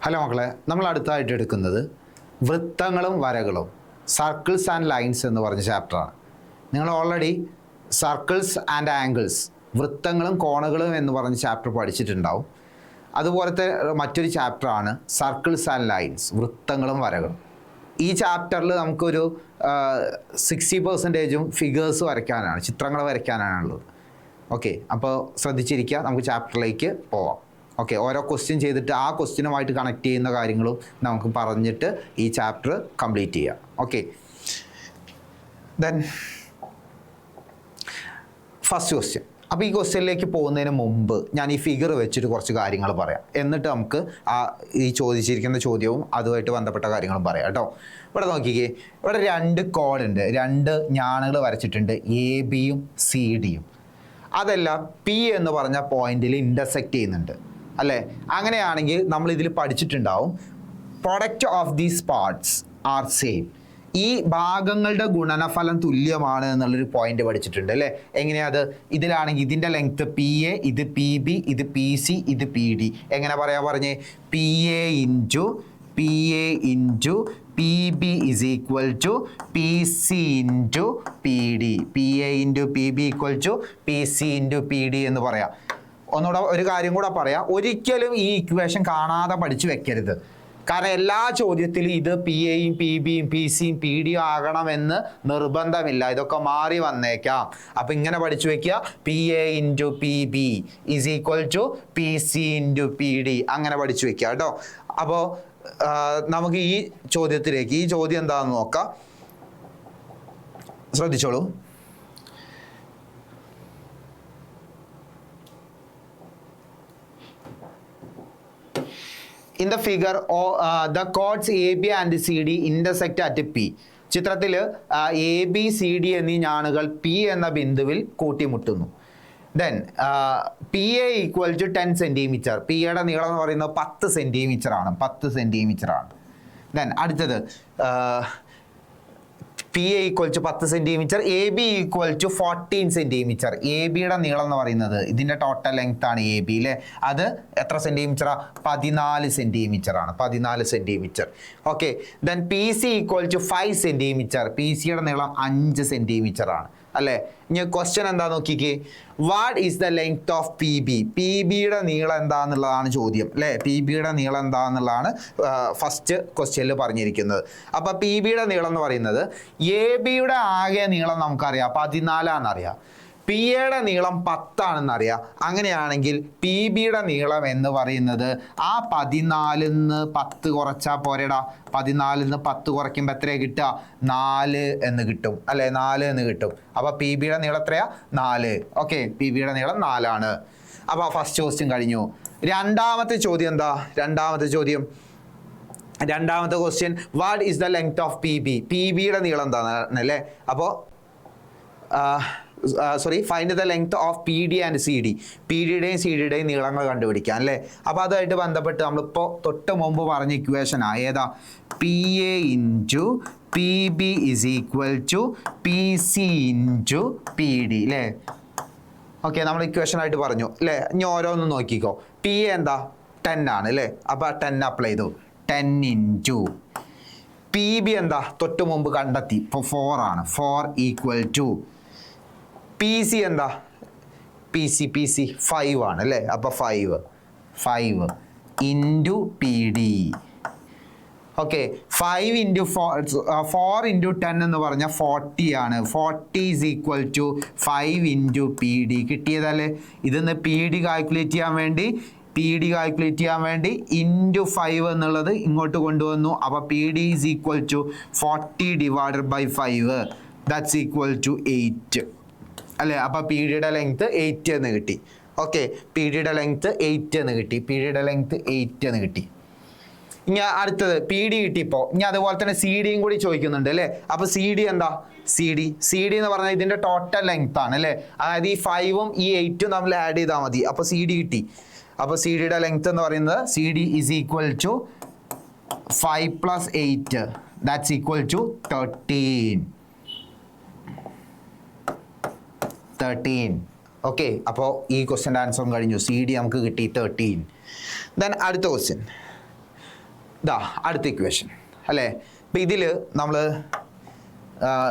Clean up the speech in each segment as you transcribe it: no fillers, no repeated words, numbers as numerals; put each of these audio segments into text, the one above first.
Hello മക്കളെ, നമ്മൾ അടുത്തായിട്ട് എടുക്കുന്നത് വൃത്തങ്ങളും വരകളും, സർക്കിൾസ് ആൻഡ് ലൈൻസ് എന്ന് പറഞ്ഞ ചാപ്റ്ററാണ്. നിങ്ങൾ ഓൾറെഡി സർക്കിൾസ് ആൻഡ് ആംഗിൾസ്, വൃത്തങ്ങളും കോണുകളും എന്ന് പറഞ്ഞ ചാപ്റ്റർ പഠിച്ചിട്ടുണ്ടാവും. അതുപോലത്തെ മറ്റൊരു ചാപ്റ്ററാണ് സർക്കിൾസ് ആൻഡ് ലൈൻസ്, വൃത്തങ്ങളും വരകളും. ഈ ചാപ്റ്ററിൽ നമുക്കൊരു 60% ഫിഗേഴ്സ് വരയ്ക്കാനാണ്, ചിത്രങ്ങൾ വരയ്ക്കാനാണുള്ളത്. ഓക്കെ, അപ്പോൾ ശ്രദ്ധിച്ചിരിക്കുക, നമുക്ക് ചാപ്റ്ററിലേക്ക് പോവാം. ഓക്കെ, ഓരോ ക്വസ്റ്റ്യൻ ചെയ്തിട്ട് ആ ക്വസ്റ്റ്യനുമായിട്ട് കണക്ട് ചെയ്യുന്ന കാര്യങ്ങളും നമുക്ക് പറഞ്ഞിട്ട് ഈ ചാപ്റ്റർ കംപ്ലീറ്റ് ചെയ്യാം. Okay, then first question. അപ്പോൾ ഈ ക്വസ്റ്റ്യനിലേക്ക് പോകുന്നതിന് മുമ്പ് ഞാൻ ഈ ഫിഗർ വെച്ചിട്ട് കുറച്ച് കാര്യങ്ങൾ പറയാം, എന്നിട്ട് നമുക്ക് ഈ ചോദിച്ചിരിക്കുന്ന ചോദ്യവും അതുമായിട്ട് ബന്ധപ്പെട്ട കാര്യങ്ങളും പറയാം കേട്ടോ. ഇവിടെ നോക്കിക്കേ, ഇവിടെ 2 കോഡുണ്ട്, 2 ഞാണുകൾ വരച്ചിട്ടുണ്ട്, എ ബിയും സി ഡിയും. അതെല്ലാം പി എന്ന് പറഞ്ഞ പോയിന്റിൽ ഇൻ്റർസെക്റ്റ് ചെയ്യുന്നുണ്ട് അല്ലേ? അങ്ങനെയാണെങ്കിൽ നമ്മൾ ഇതിൽ പഠിച്ചിട്ടുണ്ടാവും, product of these parts are same. ഈ ഭാഗങ്ങളുടെ ഗുണനഫലം തുല്യമാണ് എന്നുള്ളൊരു പോയിന്റ് പഠിച്ചിട്ടുണ്ട് അല്ലേ? എങ്ങനെയാത്? ഇതിലാണെങ്കിൽ ഇതിൻ്റെ ലെങ്ത് പി എ, ഇത് പി ബി, ഇത് പി സി, ഇത് പി ഡി. എങ്ങനെ പറയാൻ പറഞ്ഞേ? P A into P A into P B is equal to P C into P D. P A into P B equal to P C into P D എന്ന് പറയാം. ഒന്നുകൂടെ ഒരു കാര്യം കൂടെ പറയാം, ഒരിക്കലും ഈ ഇക്വേഷൻ കാണാതെ പഠിച്ചു വെക്കരുത്. കാരണം എല്ലാ ചോദ്യത്തിലും ഇത് പി എയും പി ബിയും പി സിയും പി ഡിയും ആകണമെന്ന് നിർബന്ധമില്ല, ഇതൊക്കെ മാറി വന്നേക്കാം. അപ്പം ഇങ്ങനെ പഠിച്ചു വെക്കുക, P A into P B is equal to P C into P D, അങ്ങനെ പഠിച്ചു വെക്കുക കേട്ടോ. അപ്പോൾ നമുക്ക് ഈ ചോദ്യത്തിലേക്ക്, ഈ ചോദ്യം എന്താണെന്ന് നോക്കാം, ശ്രദ്ധിച്ചോളൂ. In the figure, the chords AB and CD intersect at P. ചിത്രത്തിൽ എ ബി സി ഡി എന്നീ ഞാണുകൾ പി എന്ന ബിന്ദുവിൽ കൂട്ടിമുട്ടുന്നു. Then P A equal to 10 centimetre. P യുടെ നീളം എന്ന് പറയുന്നത് 10 സെൻറ്റിമീറ്റർ ആണ്, 10 സെൻറ്റിമീറ്റർ ആണ്. ദെൻ അടുത്തത് P A equal to 10 centimetre, A B equal to 14 centimetre. A ബിയുടെ നീളം എന്ന് പറയുന്നത്, ഇതിൻ്റെ ടോട്ടൽ ലെങ്ത് ആണ് എ ബി അല്ലേ, അത് എത്ര സെൻറ്റിമീറ്ററാണ്? 14 സെൻറ്റിമീറ്റർ ആണ്, 14 centimetre. Okay, then P C equal to 5 centimetre. P സിയുടെ നീളം 5 സെൻറ്റിമീറ്റർ ആണ് അല്ലേ? ഇനി ക്വസ്റ്റ്യൻ എന്താ നോക്കിക്കേ, what is the length of P B? P ബിയുടെ നീളം എന്താന്നുള്ളതാണ് ചോദ്യം അല്ലേ? പി ബിയുടെ നീളം എന്താന്നുള്ളതാണ് ഫസ്റ്റ് ക്വസ്റ്റ്യനിൽ പറഞ്ഞിരിക്കുന്നത്. അപ്പോൾ പി ബിയുടെ നീളം എന്ന് പറയുന്നത്, എ ബിയുടെ ആകെ നീളം നമുക്കറിയാം 14 ആണെന്നറിയാം, പി എയുടെ നീളം 10 ആണെന്നറിയാം. അങ്ങനെയാണെങ്കിൽ പി ബിയുടെ നീളം എന്ന് പറയുന്നത് ആ 14 10 കുറച്ചാൽ പോരെടാ. 14 10 കുറയ്ക്കുമ്പോൾ എത്രയാണ് കിട്ടുക? 4 എന്ന് കിട്ടും അല്ലേ? 4 എന്ന് കിട്ടും. അപ്പോൾ പി ബിയുടെ നീളം എത്രയാ? 4. ഓക്കെ, പി ബിയുടെ നീളം 4 ആണ്. അപ്പോൾ ഫസ്റ്റ് ക്വസ്റ്റ്യൻ കഴിഞ്ഞു. രണ്ടാമത്തെ ചോദ്യം എന്താ? രണ്ടാമത്തെ question, what is the length of P B? P ബിയുടെ നീളം എന്താണ് അല്ലേ? അപ്പോൾ find the length of P D and C D. P ഡിയുടെയും സി ഡിയുടെയും നീളങ്ങൾ കണ്ടുപിടിക്കാം അല്ലേ? അപ്പോൾ അതുമായിട്ട് ബന്ധപ്പെട്ട് നമ്മളിപ്പോൾ തൊട്ട് മുമ്പ് പറഞ്ഞ ഇക്വേഷനാ ഏതാ? P A into P B is equal to P C into P D അല്ലേ? ഓക്കെ, നമ്മൾ ഇക്വേഷനായിട്ട് പറഞ്ഞു അല്ലേ? ഇനി ഓരോന്നും നോക്കിക്കോ. പി എ എന്താ? 10 ആണ് അല്ലേ? അപ്പോൾ 10 അപ്ലൈ ചെയ്തു. 10 ഇൻറ്റു പി ബി എന്താ? തൊട്ട് മുമ്പ് കണ്ടെത്തി, ഇപ്പോൾ 4 ആണ്. 4 ഈക്വൽ ടു പി സി എന്താ? പി സി 5 ആണ് അല്ലേ? അപ്പോൾ 5 into P D. Okay, 5 into 4 into 10 എന്ന് പറഞ്ഞാൽ 40 ആണ്. 40 is equal to 5 into P D. കിട്ടിയതല്ലേ? ഇതിന്ന് പി ഡി കാൽക്കുലേറ്റ് ചെയ്യാൻ വേണ്ടി ഇൻറ്റു 5 എന്നുള്ളത് ഇങ്ങോട്ട് കൊണ്ടുവന്നു. അപ്പോൾ P D is equal to 40 divided by 5, that's equal to 8 അല്ലേ? അപ്പോൾ പി ഡിയുടെ ലെങ്ത് 8 എന്ന് കിട്ടി. ഓക്കെ, പി ഡിയുടെ ലെങ്ത് 8 എന്ന് കിട്ടി. ഇനി അടുത്തത് പി ഡി കിട്ടിയപ്പോൾ ഇനി അതുപോലെ തന്നെ സി ഡിയും കൂടി ചോദിക്കുന്നുണ്ട് അല്ലേ? അപ്പോൾ സി ഡി എന്താ? സി ഡി എന്ന് പറഞ്ഞാൽ ഇതിൻ്റെ ടോട്ടൽ ലെങ്ത് ആണ് അല്ലേ? അതായത് ഈ 5ഉം ഈ 8ഉം തമ്മിൽ ആഡ് ചെയ്താൽ മതി. അപ്പോൾ സി ഡി കിട്ടി. അപ്പോൾ സി ഡിയുടെ ലെങ്ത് എന്ന് പറയുന്നത്, C D is equal to 5 + 8, that's equal to 13. Okay, അപ്പോൾ ഈ ക്വസ്റ്റ്യൻ്റെ ആൻസറും കഴിഞ്ഞു. സി ഡി നമുക്ക് കിട്ടി 13. ദെൻ അടുത്ത ക്വസ്റ്റ്യൻ, ഇതാ അടുത്ത ഇക്വേഷൻ അല്ലേ. അപ്പം ഇതിൽ നമ്മൾ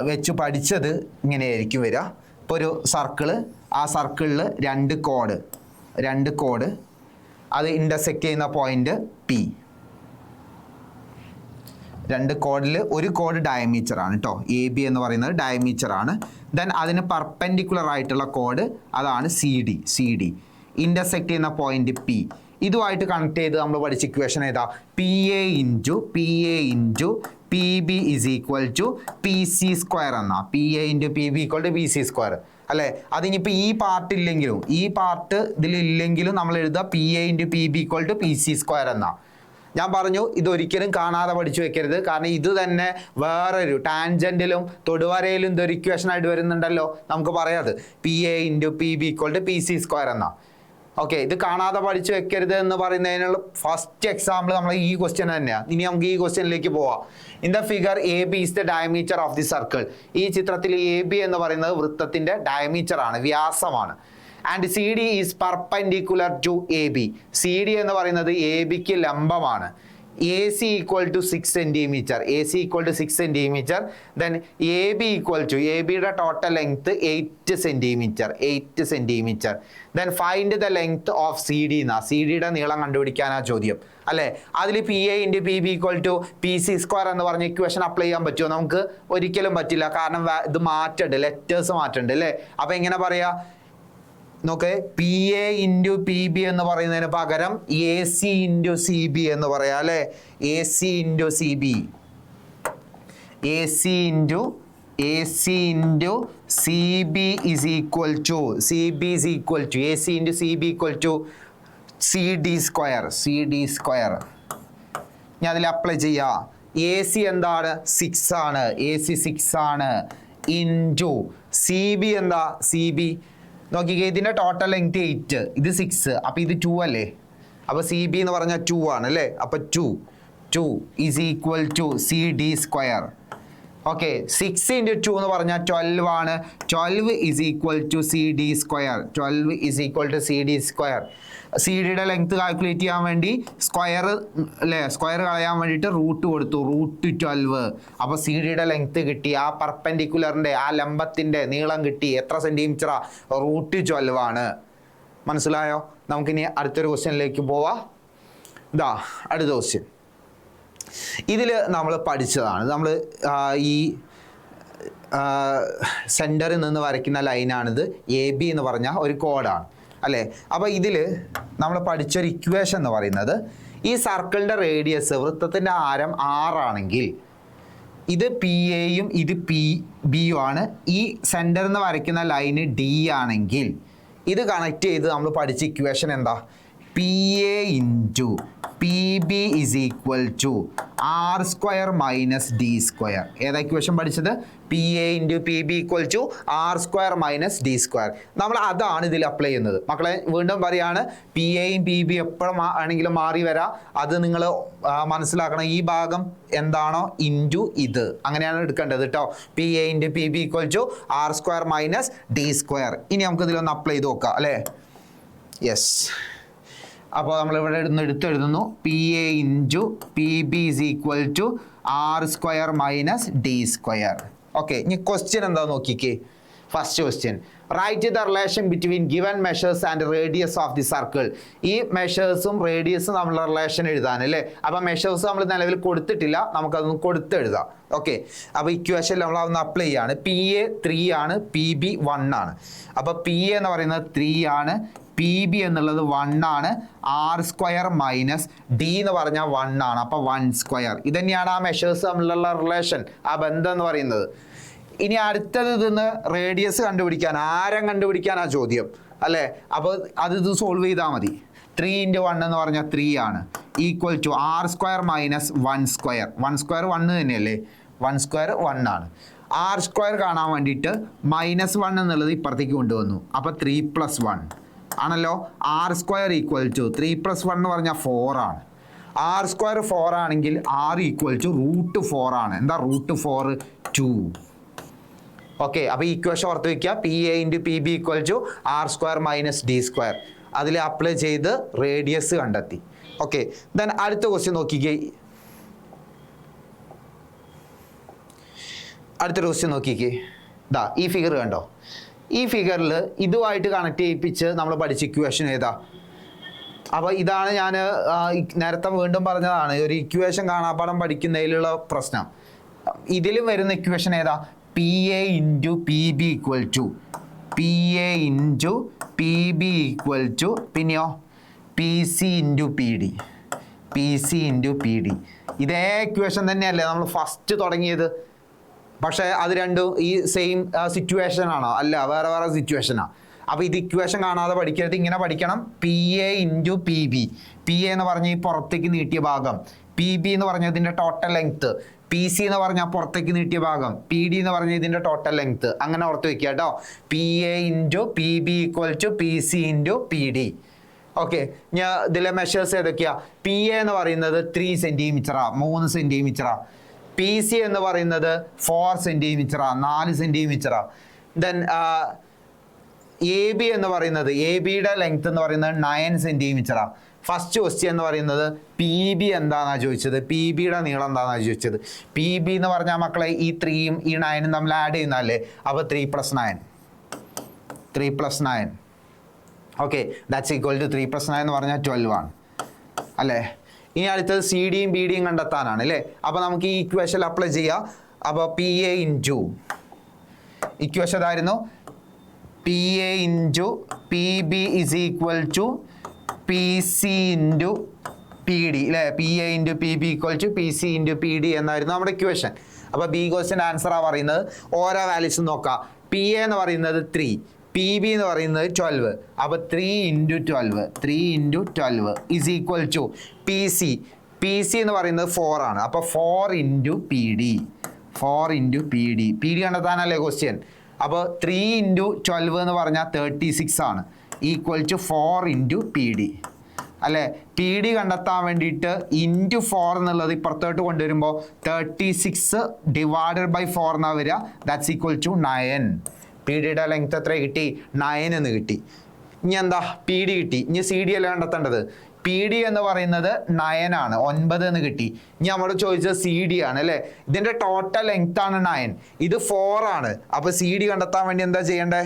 വെച്ച് പഠിച്ചത് ഇങ്ങനെയായിരിക്കും വരിക. ഇപ്പോൾ ഒരു സർക്കിള്, ആ സർക്കിളിൽ രണ്ട് കോഡ് അത് ഇൻ്റർസെക്റ്റ് ചെയ്യുന്ന പോയിന്റ് പി. രണ്ട് കോഡിൽ ഒരു കോഡ് ഡയമീറ്ററാണ് കേട്ടോ, എ ബി എന്ന് പറയുന്നത് ഡയമീറ്ററാണ്. ദെൻ അതിന് പെർപെൻഡിക്കുലർ ആയിട്ടുള്ള കോഡ് അതാണ് സി ഡി ഇൻ്റർസെക്റ്റ് ചെയ്യുന്ന പോയിന്റ് പി. ഇതുമായിട്ട് കണക്ട് ചെയ്ത് നമ്മൾ പഠിച്ച ഇക്വേഷൻ ഏതാ? P A into P B is equal to P C square എന്നാ. P A into P B equal to P C square അല്ലേ. അതിനിപ്പോൾ ഈ പാർട്ട് ഇതിലില്ലെങ്കിലും നമ്മൾ എഴുതുക P A into P B equal to P C square എന്നാ. ഞാൻ പറഞ്ഞു ഇതൊരിക്കലും കാണാതെ പഠിച്ചു വെക്കരുത്, കാരണം ഇത് തന്നെ വേറൊരു ടാൻജൻറ്റിലും തൊടുവരയിലും ഇതൊരു ഇക്വേഷൻ ആയിട്ട് വരുന്നുണ്ടല്ലോ. നമുക്ക് പറയാത് P A into P B equal to P C square എന്നാ. ഓക്കെ, ഇത് കാണാതെ പഠിച്ചു വെക്കരുത് എന്ന് പറയുന്നതിനുള്ള ഫസ്റ്റ് എക്സാമ്പിൾ നമ്മൾ ഈ ക്വസ്റ്റ്യൻ തന്നെയാണ്. ഇനി നമുക്ക് ഈ ക്വസ്റ്റ്യനിലേക്ക് പോവാം. In the figure A B is the diameter of the circle. ഈ ചിത്രത്തിൽ എ ബി എന്ന് പറയുന്നത് വൃത്തത്തിന്റെ ഡയമീറ്റർ ആണ്, വ്യാസമാണ്. And C D is perpendicular to A B. C D എന്ന് പറയുന്നത് എ ബിക്ക് ലംബമാണ്. A C equal to 6 centimetre. Then A B equal to, A ബിയുടെ total length 8 centimetre. Then find the length of C D എന്നാ. C ഡിയുടെ നീളം കണ്ടുപിടിക്കാനാ ചോദ്യം അല്ലേ. അതിൽ P A into P B equal to P C square എന്ന് പറഞ്ഞ ഇക്വേഷൻ അപ്ലൈ ചെയ്യാൻ പറ്റുമോ? നമുക്ക് ഒരിക്കലും പറ്റില്ല, കാരണം ഇത് മാറ്റുണ്ട്, ലെറ്റേഴ്സ് മാറ്റുണ്ട് അല്ലേ. അപ്പം എങ്ങനെ പറയാ നോക്ക്, P A into P B എന്ന് പറയുന്നതിന് പകരം A C into C B എന്ന് പറയാം അല്ലേ. A C into C B is equal to A C into C B equal to C D square. ഞാൻ അതിൽ അപ്ലൈ ചെയ്യാം. എ സി എന്താണ്? 6 ആണ്. ഇൻറ്റു സി ബി എന്താ? സി ബി നോക്കിക്കേ, ഇതിൻ്റെ ടോട്ടൽ ലെങ്ത് 8, ഇത് 6, അപ്പോൾ ഇത് 2 അല്ലേ. അപ്പോൾ സി ബി എന്ന് പറഞ്ഞാൽ 2 ആണ് അല്ലേ. അപ്പോൾ 2 is equal to C D square. Okay, 6 into 2 എന്ന് പറഞ്ഞാൽ 12 ആണ്. 12 is equal to C D square. C ഡിയുടെ ലെങ്ത് കാൽക്കുലേറ്റ് ചെയ്യാൻ വേണ്ടി സ്ക്വയർ കളയാൻ വേണ്ടിയിട്ട് റൂട്ട് കൊടുത്തു, √12. അപ്പോൾ സി ഡിയുടെ ലെങ്ത് കിട്ടി. ആ പെർപെൻഡിക്കുലറിൻ്റെ, ആ ലംബത്തിൻ്റെ നീളം കിട്ടി. എത്ര സെൻറ്റിമീറ്ററാ? √12 ആണ്. മനസ്സിലായോ? നമുക്കിനി അടുത്തൊരു ക്വസ്റ്റ്യനിലേക്ക് പോവാം. ഇതാ അടുത്ത ക്വസ്റ്റ്യൻ. ഇതിൽ നമ്മൾ പഠിച്ചതാണ്. നമ്മൾ ഈ സെൻറ്ററിൽ നിന്ന് വരയ്ക്കുന്ന ലൈനാണിത്. എ ബി എന്ന് പറഞ്ഞാൽ ഒരു കോഡാണ് അല്ലേ. അപ്പോൾ ഇതിൽ നമ്മൾ പഠിച്ചൊരു ഇക്വേഷൻ എന്ന് പറയുന്നത്, ഈ സർക്കിളിൻ്റെ റേഡിയസ്, വൃത്തത്തിൻ്റെ ആരം 6 ആണെങ്കിൽ ഇത് പി എയും ഇത് പി ബിയും ആണ്. ഈ സെൻറ്ററിൽ നിന്ന് വരയ്ക്കുന്ന ലൈന് ഡി ആണെങ്കിൽ ഇത് കണക്ട് ചെയ്ത് നമ്മൾ പഠിച്ച ഇക്വേഷൻ എന്താ? P A into P B is equal to R square minus D square. ഏതാ ഇക്വേഷൻ പഠിച്ചത്? P A into P B equal to R square minus D square. നമ്മൾ അതാണ് ഇതിൽ അപ്ലൈ ചെയ്യുന്നത്. മക്കളെ വീണ്ടും പറയാണ്, പി എയും പി ബി എപ്പോഴും ആണെങ്കിലും മാറി വരാം. അത് നിങ്ങൾ മനസ്സിലാക്കണം. ഈ ഭാഗം എന്താണോ ഇൻറ്റു ഇത്, അങ്ങനെയാണ് എടുക്കേണ്ടത് കേട്ടോ. P A into P B equal to R square minus D square. ഇനി നമുക്ക് ഇതിലൊന്ന് അപ്ലൈ ചെയ്ത് നോക്കാം അല്ലേ. യെസ്, അപ്പോൾ നമ്മളിവിടെ എടുത്തെഴുതുന്നു P A into P B is equal to R square minus D square. Okay, ഇനി ക്വസ്റ്റ്യൻ എന്താ നോക്കിക്കേ. First question, right the relation between given measures and radius of the circle. ഈ മെഷേഴ്സും റേഡിയസും തമ്മിലുള്ള റിലേഷൻ എഴുതാൻ അല്ലേ. അപ്പോൾ മെഷേഴ്സ് നമ്മൾ നിലവിൽ കൊടുത്തിട്ടില്ല, നമുക്കതൊന്ന് കൊടുത്തെഴുതാം. ഓക്കെ, അപ്പോൾ ഇക്വേഷൻ നമ്മൾ അതൊന്ന് അപ്ലൈ ചെയ്യാണ്. പി എ 3 ആണ്, പി ബി 1 ആണ്. അപ്പോൾ പി എ എന്ന് പറയുന്നത് 3 ആണ്, പി ബി എന്നുള്ളത് 1 ആണ്. ആർ സ്ക്വയർ മൈനസ് ഡി എന്ന് പറഞ്ഞാൽ 1 ആണ്. അപ്പോൾ 1 സ്ക്വയർ. ഇതന്നെയാണ് ആ മെഷേഴ്സ് തമ്മിലുള്ള റിലേഷൻ, ആ ബന്ധം എന്ന് പറയുന്നത്. ഇനി അടുത്തത് ഇതിന്ന് റേഡിയസ് കണ്ടുപിടിക്കാൻ, ആരം കണ്ടുപിടിക്കാനാ ചോദ്യം അല്ലേ. അപ്പോൾ ഇത് സോൾവ് ചെയ്താൽ മതി. 3 × 1 എന്ന് പറഞ്ഞാൽ 3 ആണ്. Equal to R square minus 1 square. 1 square 1 തന്നെയല്ലേ. 1 സ്ക്വയർ 1 ആണ്. ആർ സ്ക്വയർ കാണാൻ വേണ്ടിയിട്ട് -1 എന്നുള്ളത് ഇപ്പുറത്തേക്ക് കൊണ്ടുവന്നു. അപ്പോൾ 3 + 1 ആണല്ലോ. ആർ സ്ക്വയർ ഈക്വൽ ടു 3 + 1 എന്ന് പറഞ്ഞാൽ 4 ആണ്. ആർ സ്ക്വയർ 4 ആണെങ്കിൽ ആർ ഈക്വൽ ടു √4 ആണ്. എന്താ √4? 2. ഓക്കെ, അപ്പോൾ ഇക്വേഷൻ ഓർത്ത് വയ്ക്കുക. P A into P B equal to R square minus D square. അതിൽ അപ്ലൈ ചെയ്ത് റേഡിയസ് കണ്ടെത്തി. ഓക്കെ, ദെൻ അടുത്ത ക്വസ്റ്റ്യൻ നോക്കിക്കേ. അടുത്തൊരു ക്വസ്റ്റ്യൻ നോക്കിക്കേ. ഈ ഫിഗർ കണ്ടോ? ഈ ഫിഗറിൽ ഇതുമായിട്ട് കണക്ട് ചെയ്യിപ്പിച്ച് നമ്മൾ പഠിച്ച ഇക്വേഷൻ ഏതാ? അപ്പോൾ ഇതാണ് ഞാൻ നേരത്തെ വീണ്ടും പറഞ്ഞതാണ്, ഒരു ഇക്വേഷൻ കാണാപ്പാഠം പഠിക്കുന്നതിലുള്ള പ്രശ്നം. ഇതിലും വരുന്ന ഇക്വേഷൻ ഏതാ? P A into P B equal to P A into P B equal to പിന്നെയോ P C into P D, P C into P D. ഇതേ ഇക്വേഷൻ തന്നെയല്ലേ നമ്മൾ ഫസ്റ്റ് തുടങ്ങിയത്? പക്ഷേ അത് രണ്ടും ഈ സെയിം സിറ്റുവേഷൻ ആണോ? അല്ല, വേറെ വേറെ സിറ്റുവേഷനാണ്. അപ്പോൾ ഇത് ഇക്വേഷൻ കാണാതെ പഠിക്കരുത്, ഇങ്ങനെ പഠിക്കണം. P A into P B, P A എന്ന് പറഞ്ഞ ഈ പുറത്തേക്ക് നീട്ടിയ ഭാഗം, പി ബി എന്ന് പറഞ്ഞ ഇതിൻ്റെ ടോട്ടൽ ലെങ്ത്ത്, പി സി എന്ന് പറഞ്ഞാൽ പുറത്തേക്ക് നീട്ടിയ ഭാഗം, പി ഡി എന്ന് പറഞ്ഞ ഇതിൻ്റെ ടോട്ടൽ ലെങ്ത്ത്. അങ്ങനെ ഓർത്ത് വെക്കുക കേട്ടോ. P A into P B equal to P C into P D. Okay, ഞാൻ ഇതിലെ മെഷേഴ്സ് ഏതൊക്കെയാണ്? പി എ എന്ന് പറയുന്നത് 3 സെൻറ്റിമീറ്ററാണ്, 3 സെൻറ്റിമീറ്ററാണ്. പി സി എന്ന് പറയുന്നത് 4 സെൻറ്റിമീറ്ററാണ്, 4 സെൻറ്റിമീറ്ററാണ്. ദെൻ എ ബി എന്ന് പറയുന്നത്, എ ബിയുടെ ലെങ്ത് എന്ന് പറയുന്നത് 9 സെൻറ്റിമീറ്ററാണ്. ഫസ്റ്റ് ക്വസ്റ്റ്യൻ എന്ന് പറയുന്നത് പി ബി എന്താണെന്നാണ് ചോദിച്ചത്, പി ബിയുടെ നീളം എന്താണെന്നാണ് ചോദിച്ചത്. പി ബി എന്ന് പറഞ്ഞാൽ മക്കളെ ഈ 3യും ഈ 9ഉം നമ്മൾ ആഡ് ചെയ്യുന്നതല്ലേ? അപ്പോൾ 3 + 9, 3 + 9. ഓക്കെ, ദാറ്റ്സ് ഈക്വൽ ടു 3 + 9 എന്ന് പറഞ്ഞാൽ 12 ആണ് അല്ലേ? ഇനി അടുത്തത് സി ഡിയും ബി ഡിയും കണ്ടെത്താനാണ് അല്ലേ? അപ്പോൾ നമുക്ക് ഈ ഇക്വേഷൻ അപ്ലൈ ചെയ്യാം. അപ്പോൾ പി എ ഇൻറ്റു ഇക്വേഷൻ ഇതായിരുന്നു, P A into P B is equal to P C into P D അല്ലേ? P A into P B equal to P C into P D എന്നായിരുന്നു നമ്മുടെ equation. അപ്പോൾ B ക്വസ്റ്റ്യൻ്റെ ആൻസറാണ് പറയുന്നത്. ഓരോ വാല്യൂസും നോക്കാം. P A എന്ന് പറയുന്നത് 3, പി ബി എന്ന് പറയുന്നത് 12. അപ്പോൾ 3 × 12, 3 × 12 is equal to P C, P C എന്ന് പറയുന്നത് 4 ആണ്. അപ്പോൾ 4 × P D, 4 × P D. P D കണ്ടെത്താനല്ലേ ക്വസ്റ്റ്യൻ? അപ്പോൾ 3 × 12 എന്ന് പറഞ്ഞാൽ 36 ആണ്, ഈക്വൽ ടു 4 × പി ഡി അല്ലേ? പി ഡി കണ്ടെത്താൻ വേണ്ടിയിട്ട് ഇൻറ്റു 4 എന്നുള്ളത് ഇപ്പുറത്തോട്ട് കൊണ്ടുവരുമ്പോൾ 36 ഡിവൈഡഡ് ബൈ 4 എന്നാണ് വരിക. That's equal to 9. പി ഡിയുടെ ലെങ്ത് എത്ര കിട്ടി? 9 എന്ന് കിട്ടി. ഇനി എന്താ? പി ഡി കിട്ടി. ഇനി സി ഡി അല്ല കണ്ടെത്തേണ്ടത്. പി ഡി എന്ന് പറയുന്നത് 9 ആണ്, 9 എന്ന് കിട്ടി. ഇനി നമ്മൾ ചോദിച്ചത് സി ഡി ആണ് അല്ലേ? ഇതിൻ്റെ ടോട്ടൽ ലെങ്ത് ആണ് 9, ഇത് 4 ആണ്. അപ്പോൾ സി ഡി കണ്ടെത്താൻ വേണ്ടി എന്താ ചെയ്യേണ്ടേ?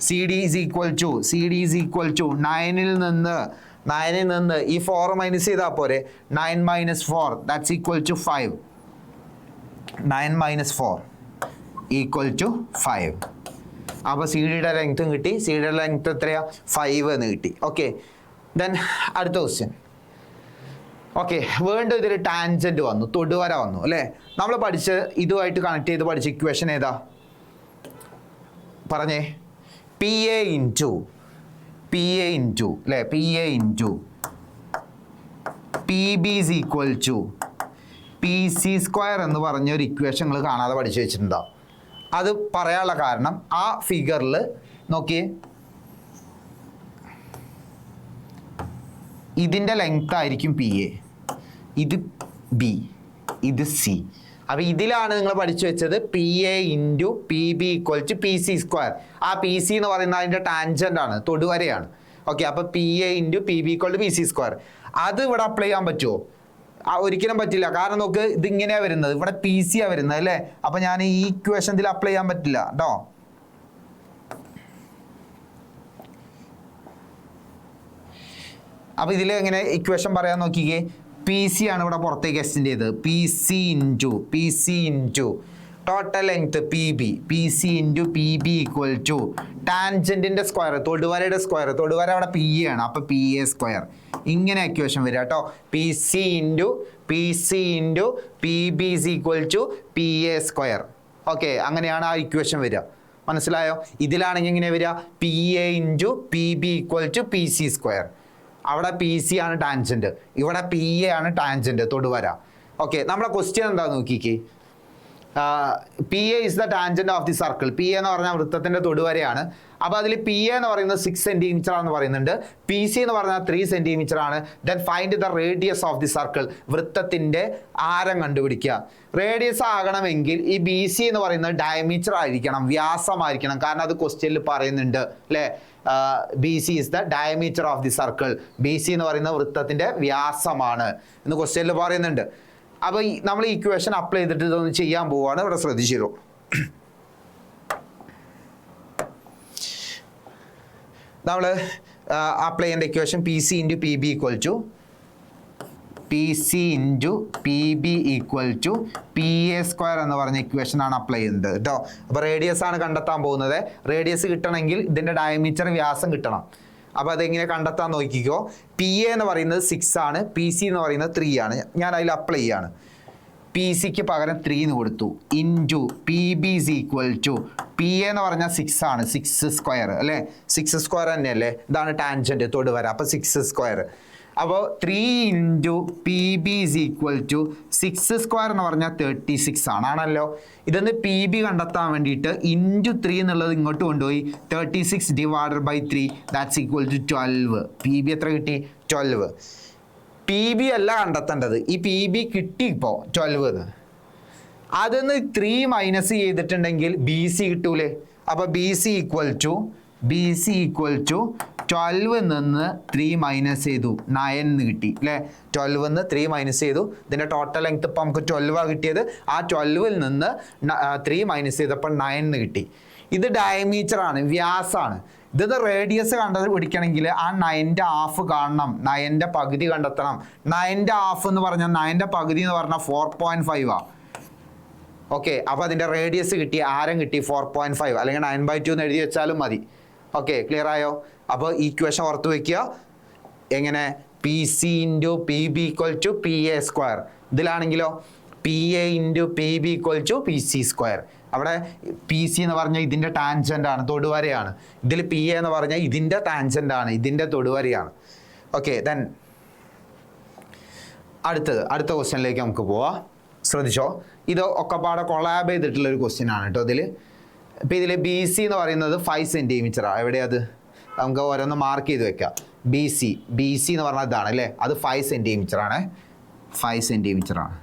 C D is equal to 9ൽ നിന്ന് ഈ 4 മൈനസ് ചെയ്താൽ പോരെ? 9 - 4 that's equal to 5. 9 - 4 equal to 5. അപ്പോൾ സി ഡിയുടെ ലെങ്ത്തും കിട്ടി. സി ഡിയുടെ ലെങ്ത് എത്രയാ? 5 എന്ന് കിട്ടി. ഓക്കെ, ദെൻ അടുത്ത ക്വസ്റ്റ്യൻ. ഓക്കെ, വീണ്ടും ഇതൊരു ടാൻജൻറ്റ് വന്നു, തൊടുവര വന്നു അല്ലേ? നമ്മൾ പഠിച്ച് ഇതുമായിട്ട് കണക്ട് ചെയ്ത് പഠിച്ച ഇക്വേഷൻ ഏതാ പറഞ്ഞേ? പി എ ഇൻറ്റു അല്ലേ? P A into P B is equal to P C square എന്ന് പറഞ്ഞ ഒരു ഇക്വേഷൻ നിങ്ങൾ കാണാതെ പഠിച്ചു വെച്ചിട്ടുണ്ടാവും. അത് പറയാനുള്ള കാരണം ആ ഫിഗറിൽ നോക്കിയേ, ഇതിൻ്റെ ലെങ്ത് ആയിരിക്കും പി എ, ഇത് ബി, ഇത് സി. അപ്പോൾ ഇതിലാണ് നിങ്ങൾ പഠിച്ചു വെച്ചത് P A into P B equal to P C square. ആ പി സി എന്ന് പറയുന്നത് അതിൻ്റെ ടാൻജൻ്റ് ആണ്, തൊടുവരയാണ്. ഓക്കെ, അപ്പോൾ P A into P B equal to P C square. അത് ഇവിടെ അപ്ലൈ ചെയ്യാൻ പറ്റുമോ? ഒരിക്കലും പറ്റില്ല. കാരണം നോക്ക്, ഇതിങ്ങനെയാണ് വരുന്നത്, ഇവിടെ പി സി ആണ് വരുന്നത് അല്ലേ? അപ്പോൾ ഞാൻ ഈ ഇക്വേഷൻ ഇതിൽ അപ്ലൈ ചെയ്യാൻ പറ്റില്ല കേട്ടോ. അപ്പോൾ ഇതിൽ എങ്ങനെ ഇക്വേഷൻ പറയാൻ നോക്കിക്കേ. പി സി ആണ് ഇവിടെ പുറത്തേക്ക് എക്സ്റ്റെൻഡ് ചെയ്തത്. P C into total length P B, P C into P B equal to ടാൻജൻറ്റിൻ്റെ സ്ക്വയർ, തൊടുവരയുടെ സ്ക്വയർ. തൊടുവര അവിടെ പി എ ആണ്, അപ്പോൾ പി എ സ്ക്വയർ. ഇങ്ങനെ ഇക്വേഷൻ വരിക കേട്ടോ. P C into P B is equal to P A square. Okay, അങ്ങനെയാണ് ആ ഇക്വേഷൻ വരിക. മനസ്സിലായോ? ഇതിലാണെങ്കിൽ ഇങ്ങനെ വരിക, P A into P B equal to P C square. അവിടെ പി സി ആണ് ടാൻജൻറ്റ്, ഇവിടെ പി എ ആണ് ടാൻജൻറ്റ്, തൊടുവര. ഓക്കെ, നമ്മുടെ ക്വസ്റ്റ്യൻ എന്താണെന്ന് നോക്കിക്കേ. P A is the tangent of the circle. P എന്ന് പറഞ്ഞാൽ വൃത്തത്തിൻ്റെ തൊടുവരയാണ്. അപ്പോൾ അതിൽ പി എ എന്ന് പറയുന്നത് 6 സെൻറ്റിമീറ്റർ ആണെന്ന് പറയുന്നുണ്ട്. പി സി എന്ന് പറഞ്ഞാൽ 3 സെൻറ്റിമീറ്റർ ആണ്. Then find the radius of the circle. വൃത്തത്തിൻ്റെ ആരം കണ്ടുപിടിക്കുക. റേഡിയസ് ആകണമെങ്കിൽ ഈ ബി സി എന്ന് പറയുന്നത് ഡയമീറ്റർ ആയിരിക്കണം, വ്യാസമായിരിക്കണം. കാരണം അത് ക്വസ്റ്റ്യനിൽ പറയുന്നുണ്ട് അല്ലേ? B C is the diameter of the circle. B C എന്ന് പറയുന്ന വൃത്തത്തിൻ്റെ വ്യാസമാണ് എന്ന് ക്വസ്റ്റ്യനിൽ പറയുന്നുണ്ട്. അപ്പോൾ നമ്മൾ ഈ ഇക്വേഷൻ അപ്ലൈ ചെയ്തിട്ട് ഇതൊന്ന് ചെയ്യാൻ പോവുകയാണ്. ഇവിടെ ശ്രദ്ധിച്ചിരുന്നു. നമ്മൾ അപ്ലൈ ചെയ്യേണ്ട equation P C into P B equal to P C into P B equal to P A square എന്ന് പറഞ്ഞ ഇക്വേഷൻ ആണ് അപ്ലൈ ചെയ്യുന്നത് കേട്ടോ. അപ്പോൾ റേഡിയസ് ആണ് കണ്ടെത്താൻ പോകുന്നത്. റേഡിയസ് കിട്ടണമെങ്കിൽ ഇതിൻ്റെ ഡയമീറ്റർ വ്യാസം കിട്ടണം. അപ്പോൾ അതെങ്ങനെ കണ്ടെത്താൻ നോക്കിക്കോ. പി എ എന്ന് പറയുന്നത് 6 ആണ്, പി സി എന്ന് പറയുന്നത് 3 ആണ്. ഞാൻ അതിൽ അപ്ലൈ ചെയ്യാണ്. പി സിക്ക് പകരം 3 എന്ന് കൊടുത്തു into P B is equal to P A എന്ന് പറഞ്ഞാൽ 6 ആണ്, 6 സ്ക്വയർ അല്ലേ, 6 സ്ക്വയർ തന്നെയല്ലേ, ഇതാണ് ടാൻജൻറ്റ് തൊടുവര. അപ്പോൾ 6 സ്ക്വയർ. അപ്പോൾ 3 into P B is equal to 6 square എന്ന് പറഞ്ഞാൽ 36 ആണല്ലോ. ഇതൊന്ന് പി ബി കണ്ടെത്താൻ വേണ്ടിയിട്ട് ഇൻറ്റു 3 എന്നുള്ളത് ഇങ്ങോട്ട് കൊണ്ടുപോയി 36 divided by 3 that's equal to 12. P B എത്ര കിട്ടി? 12. പി ബി അല്ല കണ്ടെത്തേണ്ടത്, ഈ പി ബി കിട്ടി ഇപ്പോൾ 12. അതിന്ന് 3 മൈനസ് ചെയ്തിട്ടുണ്ടെങ്കിൽ ബി സി കിട്ടൂലേ. അപ്പോൾ ബി സി ഈക്വൽ ടു 12 നിന്ന് 3 മൈനസ് ചെയ്തു 9 എന്ന് കിട്ടി അല്ലേ. 12 നിന്ന് 3 മൈനസ് ചെയ്തു. ഇതിൻ്റെ ടോട്ടൽ ലെങ്ത് ഇപ്പോൾ നമുക്ക് 12 കിട്ടിയത്. ആ 12 നിന്ന് 3 മൈനസ് ചെയ്തപ്പോൾ 9 എന്ന് കിട്ടി. ഇത് ഡയമീറ്റർ ആണ്, വ്യാസമാണ്. ഇത് റേഡിയസ് പിടിക്കണമെങ്കിൽ ആ 9ൻ്റെ ഹാഫ് കാണണം, 9ൻ്റെ പകുതി കണ്ടെത്തണം. 9ൻ്റെ ഹാഫ് എന്ന് പറഞ്ഞാൽ 9ൻ്റെ പകുതി എന്ന് പറഞ്ഞാൽ 4.5 ആണ്. ഓക്കെ, അപ്പോൾ അതിൻ്റെ റേഡിയസ് കിട്ടി, ആരം കിട്ടി 4.5, അല്ലെങ്കിൽ 9/2 എന്ന് എഴുതി വെച്ചാലും മതി. ഓക്കെ, ക്ലിയർ ആയോ? അപ്പോൾ ഈക്വേഷൻ ഓർത്ത് വയ്ക്കുക. എങ്ങനെ? P C into P B equal to P A square. ഇതിലാണെങ്കിലോ P A into P B equal to P C square. അവിടെ പി സി എന്ന് പറഞ്ഞാൽ ഇതിൻ്റെ ടാൻജൻ്റ് ആണ്, തൊടുവരയാണ്. ഇതിൽ പി എ എന്ന് പറഞ്ഞാൽ ഇതിൻ്റെ ടാൻജൻ്റ് ആണ്, ഇതിൻ്റെ തൊടുവരയാണ്. ഓക്കെ, ദെൻ അടുത്ത ക്വസ്റ്റ്യനിലേക്ക് നമുക്ക് പോവാം. ശ്രദ്ധിച്ചോ, ഇത് ഒക്കെപ്പാടെ കൊളാബ് ചെയ്തിട്ടുള്ളൊരു ക്വസ്റ്റ്യൻ ആണ് കേട്ടോ. ഇപ്പോൾ ഇതിൽ ബി സി എന്ന് പറയുന്നത് 5 സെൻറ്റിമീറ്ററാണ്. എവിടെയത്? നമുക്ക് ഓരോന്ന് മാർക്ക് ചെയ്ത് വെക്കാം. ബി സി എന്ന് പറഞ്ഞാൽ ഇതാണ് അല്ലേ, അത് 5 സെൻറ്റിമീറ്ററാണ്, 5 സെൻറ്റിമീറ്ററാണ്.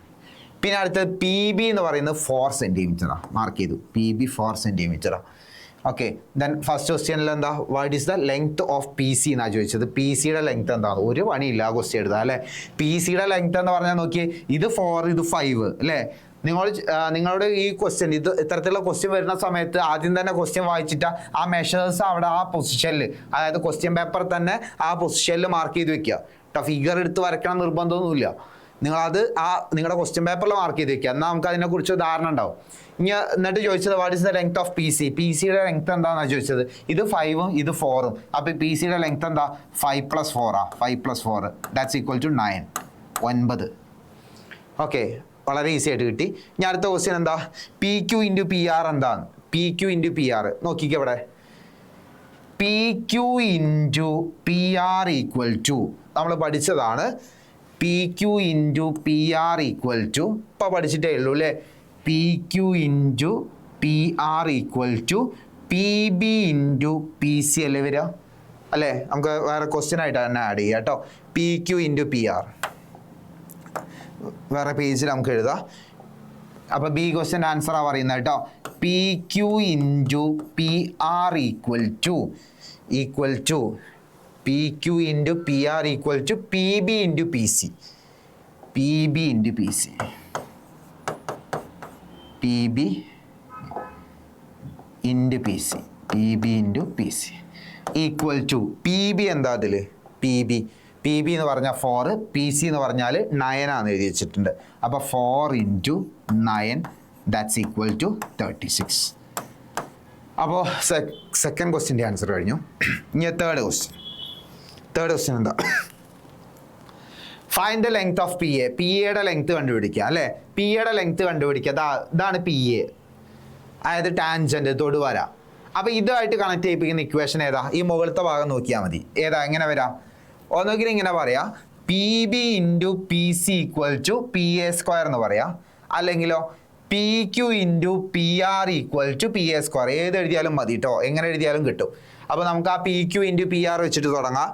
പിന്നെ അടുത്തത് പി ബി എന്ന് പറയുന്നത് 4 സെൻറ്റിമീറ്ററാണ്, മാർക്ക് ചെയ്തു. പി ബി 4 സെൻറ്റിമീറ്ററാണ്. ഓക്കെ, ദെൻ ഫസ്റ്റ് ക്വസ്റ്റ്യനിൽ എന്താ, what is the length of P C എന്നാണ് ചോദിച്ചത്. പി സിയുടെ ലെങ്ത് എന്താണ്? ഒരു പണിയില്ല ആ ക്വസ്റ്റ്യൻ എഴുതാം അല്ലേ. പി സിയുടെ ലെങ്ത് എന്ന് പറഞ്ഞാൽ നോക്കിയേ, ഇത് 4 ഇത് 5 അല്ലേ. നിങ്ങളുടെ ഈ ക്വസ്റ്റ്യൻ ഇത്തരത്തിലുള്ള ക്വസ്റ്റ്യൻ വരുന്ന സമയത്ത് ആദ്യം തന്നെ ക്വസ്റ്റ്യൻ വായിച്ചിട്ട് ആ മെഷേഴ്സ് അവിടെ ആ പൊസിഷനിൽ, അതായത് ക്വസ്റ്റ്യൻ പേപ്പർ തന്നെ ആ പൊസിഷനിൽ മാർക്ക് ചെയ്ത് വെക്കുക കേട്ടോ. ഫിഗർ എടുത്ത് വരയ്ക്കണം നിർബന്ധമൊന്നുമില്ല. നിങ്ങളത് നിങ്ങളുടെ ക്വസ്റ്റ്യൻ പേപ്പറിൽ മാർക്ക് ചെയ്ത് വെക്കുക. എന്നാൽ നമുക്ക് അതിനെക്കുറിച്ച് ധാരണ ഉണ്ടാവും. എന്നിട്ട് ചോദിച്ചത് what is the length of P C. P സിയുടെ ലെങ്ത് എന്താണെന്നാണ് ചോദിച്ചത്. ഇത് 5ഉം ഇത് 4ഉം. അപ്പോൾ പി സിയുടെ ലെങ്ത് എന്താ? 5 + 4 5 + 4 ദാറ്റ്സ് ഈക്വൽ ടു 9. 9. ഓക്കെ, വളരെ ഈസി ആയിട്ട് കിട്ടി. ഞാൻ അടുത്ത ക്വസ്റ്റ്യൻ എന്താ, P Q into P R എന്താണ്? P Q into P R നോക്കിക്കോ. ഇവിടെ P Q into P R equal to നമ്മൾ പഠിച്ചതാണ്. P Q into P R equal to ഇപ്പോൾ പഠിച്ചിട്ടേ ഉള്ളൂ അല്ലേ. P Q into P R equal to P B into P C അല്ലേ വരിക അല്ലേ. നമുക്ക് വേറെ ക്വസ്റ്റ്യൻ ആയിട്ട് തന്നെ ആഡ് ചെയ്യാം കേട്ടോ. P Q into P R വേറെ പേജിൽ നമുക്ക് എഴുതാം. അപ്പോൾ ബി ക്വസ്റ്റ്യൻ്റെ ആൻസറാണ് പറയുന്നത് കേട്ടോ. P Q into P R equal to P Q into P R equal to P B into P C. P B into P C. P B into P C. P B into P C equal to P B എന്താ അതിൽ? P B എന്ന് പറഞ്ഞാൽ 4, P C എന്ന് പറഞ്ഞാൽ 9 ആണെന്ന് എഴുതി വെച്ചിട്ടുണ്ട്. അപ്പോൾ 4 ഇൻറ്റു 9 ദാറ്റ്സ് ഈക്വൽ ടു 36. അപ്പോൾ സെക്കൻഡ് ക്വസ്റ്റ്യൻ്റെ ആൻസർ കഴിഞ്ഞു. ഇനി തേർഡ് ക്വസ്റ്റ്യൻ എന്താ, find the length of P A. P എയുടെ ലെങ്ത് കണ്ടുപിടിക്കുക അല്ലേ. പി എയുടെ ലെങ്ത് കണ്ടുപിടിക്കുക. ഇതാണ് പി എ, അതായത് ടാൻജൻറ്റ് തൊടുവര. അപ്പോൾ ഇതുമായിട്ട് കണക്ട് ചെയ്യിപ്പിക്കുന്ന ഇക്വേഷൻ ഏതാ? ഈ മുകളിലത്തെ ഭാഗം നോക്കിയാൽ മതി. ഏതാ? എങ്ങനെ വരാം? ഒന്നുകിൽ ഇങ്ങനെ പറയാം, P B into P C equal to P A square എന്ന് പറയാം. അല്ലെങ്കിലോ P Q into P R equal to P A square. ഏത് എഴുതിയാലും മതി കേട്ടോ, എങ്ങനെ എഴുതിയാലും കിട്ടും. അപ്പോൾ നമുക്ക് ആ P Q into P R വെച്ചിട്ട് തുടങ്ങാം.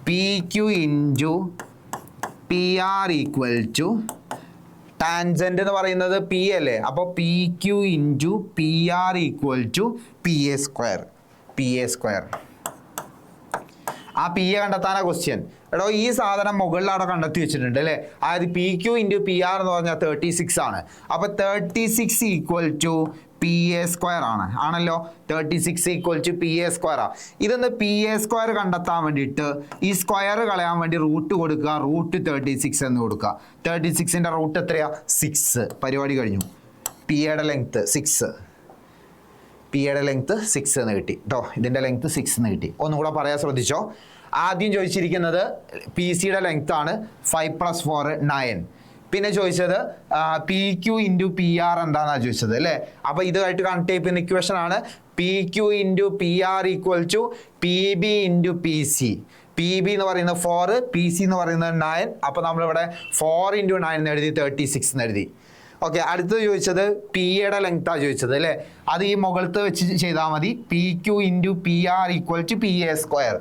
P Q into P R equal to tangent എന്ന് പറയുന്നത് പി അല്ലേ. അപ്പോൾ P Q into P R equal to P A square. ആ പി എ കണ്ടെത്താനാ ക്വസ്റ്റ്യൻ. എടോ ഈ സാധനം മുകളിൽ അവിടെ കണ്ടെത്തി വെച്ചിട്ടുണ്ട് അല്ലേ. അതായത് P Q into P R എന്ന് പറഞ്ഞാൽ 36 ആണ്. അപ്പോൾ 36 equal to P A square ആണല്ലോ. 36 equal to P A square ആണ്. ഇതൊന്ന് പി എ സ്ക്വയർ കണ്ടെത്താൻ വേണ്ടിയിട്ട് ഈ സ്ക്വയർ കളയാൻ വേണ്ടി റൂട്ട് കൊടുക്കുക. റൂട്ട് 36 എന്ന് കൊടുക്കുക. 36ന്റെ റൂട്ട് എത്രയാ? 6. പരിപാടി കഴിഞ്ഞു. പി എയുടെ ലെങ്ത്ത് 6. പി എയുടെ ലെങ്ത്ത് 6 എന്ന് കിട്ടി കേട്ടോ. ഇതിൻ്റെ ലെങ്ത്ത് 6 എന്ന് കിട്ടി. ഒന്നുകൂടെ പറയാൻ ശ്രദ്ധിച്ചോ. ആദ്യം ചോദിച്ചിരിക്കുന്നത് പി സിയുടെ ലെങ്ത് ആണ് 5 + 4 9. പിന്നെ ചോദിച്ചത് P Q into P R എന്താണെന്നാണ് ചോദിച്ചത് അല്ലേ. അപ്പോൾ ഇതുമായിട്ട് കണക്ട് ചെയ്യുന്ന ഇക്വേഷൻ ആണ് P Q into P R equal to P B into P C. P B എന്ന് പറയുന്നത് 4, പി സി എന്ന് പറയുന്നത് 9. അപ്പോൾ നമ്മളിവിടെ 4 × 9 എന്ന് എഴുതി 36 എന്ന് എഴുതി. ഓക്കെ, അടുത്തത് ചോദിച്ചത് പി എയുടെ ലെങ്ത്താണ് ചോദിച്ചത് അല്ലേ. അത് ഈ മുകളിലത്തെ വെച്ച് ചെയ്താൽ മതി. P Q into P R equal to P A square.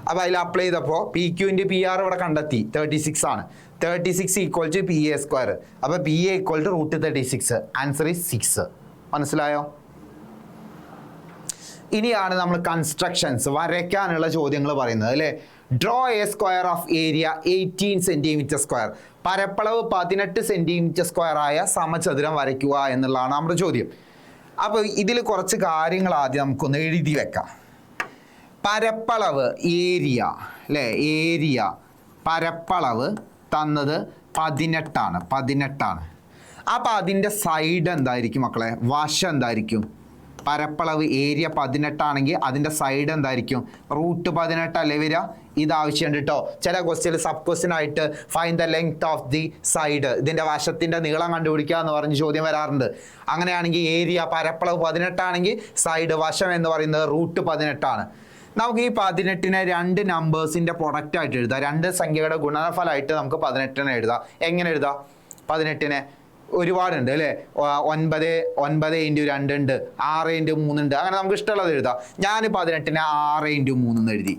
അപ്പോൾ അതിൽ അപ്ലൈ ചെയ്തപ്പോൾ P Q into P R ഇവിടെ കണ്ടെത്തി 36 ആണ്. 36 equal to P A square. അപ്പോൾ P A equal to root 36. Answer is 6. മനസ്സിലായോ? ഇനിയാണ് നമ്മൾ കൺസ്ട്രക്ഷൻസ് വരയ്ക്കാനുള്ള ചോദ്യങ്ങൾ പറയുന്നത് അല്ലേ. Draw a square of area 18 centimetre square. പരപ്പളവ് 18 സെൻറ്റിമീറ്റർ സ്ക്വയർ ആയ സമചതുരം വരയ്ക്കുക എന്നുള്ളതാണ് നമ്മുടെ ചോദ്യം. അപ്പോൾ ഇതിൽ കുറച്ച് കാര്യങ്ങൾ ആദ്യം നമുക്കൊന്ന് എഴുതി വെക്കാം. പരപ്പളവ് ഏരിയ അല്ലേ. ഏരിയ പരപ്പളവ് തന്നത് 18. അപ്പോൾ അതിൻ്റെ സൈഡ് എന്തായിരിക്കും മക്കളെ? വശം എന്തായിരിക്കും? പരപ്പളവ് ഏരിയ 18 ആണെങ്കിൽ അതിൻ്റെ സൈഡ് എന്തായിരിക്കും? റൂട്ട് 18 അല്ലേ വരിക. ഇത് ആവശ്യമുണ്ട് കേട്ടോ. ചില ക്വസ്റ്റ്യൻ സബ് ക്വസ്റ്റ്യൻ ആയിട്ട് find the length of the side, ഇതിൻ്റെ വശത്തിൻ്റെ നീളം കണ്ടുപിടിക്കുക എന്ന് പറഞ്ഞ് ചോദ്യം വരാറുണ്ട്. അങ്ങനെയാണെങ്കിൽ ഏരിയ പരപ്പളവ് 18 ആണെങ്കിൽ സൈഡ് വശം എന്ന് പറയുന്നത് റൂട്ട് 18 ആണ്. നമുക്ക് ഈ 18നെ 2 നമ്പേഴ്സിൻ്റെ പ്രൊഡക്റ്റ് ആയിട്ട് എഴുതാം. 2 സംഖ്യയുടെ ഗുണനഫലമായിട്ട് നമുക്ക് 18നെ എഴുതാം. എങ്ങനെ എഴുതാം 18നെ? ഒരുപാടുണ്ട് അല്ലേ. 9 × 2 ഉണ്ട്, 6 × 3 ഉണ്ട്. അങ്ങനെ നമുക്ക് ഇഷ്ടമുള്ളത് എഴുതാം. ഞാൻ 18നെ 6 × 3 എന്ന് എഴുതി.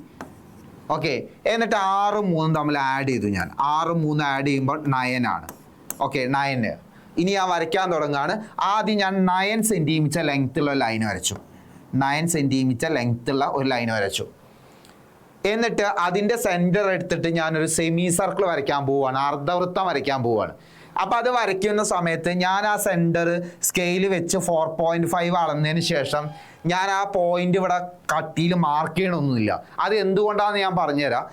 ഓക്കെ, എന്നിട്ട് 6 ഉം 3 തമ്മിൽ ആഡ് ചെയ്തു. ഞാൻ 6 ഉം 3 ആഡ് ചെയ്യുമ്പോൾ 9 ആണ്. ഓക്കെ, 9. ഇനി ഞാൻ വരയ്ക്കാൻ തുടങ്ങുകയാണ്. ആദ്യം ഞാൻ 9 സെൻറ്റിമീറ്റർ ലെങ്ത്തുള്ള ലൈൻ വരച്ചു. 9 സെൻറ്റിമീറ്റർ ലെങ്ത്തുള്ള ഒരു ലൈൻ വരച്ചു. എന്നിട്ട് അതിൻ്റെ സെൻറ്റർ എടുത്തിട്ട് ഞാനൊരു സെമി സർക്കിൾ വരയ്ക്കാൻ പോവുകയാണ്. അർദ്ധവൃത്തം വരയ്ക്കാൻ പോവുകയാണ്. അപ്പോൾ അത് വരയ്ക്കുന്ന സമയത്ത് ഞാൻ ആ സെൻറ്റർ സ്കെയിൽ വെച്ച് 4.5 അളന്നതിന് ശേഷം ഞാൻ ആ പോയിന്റ് ഇവിടെ കട്ടിയിൽ മാർക്ക് ചെയ്യണമൊന്നുമില്ല. അത് എന്തുകൊണ്ടാണെന്ന് ഞാൻ പറഞ്ഞുതരാം.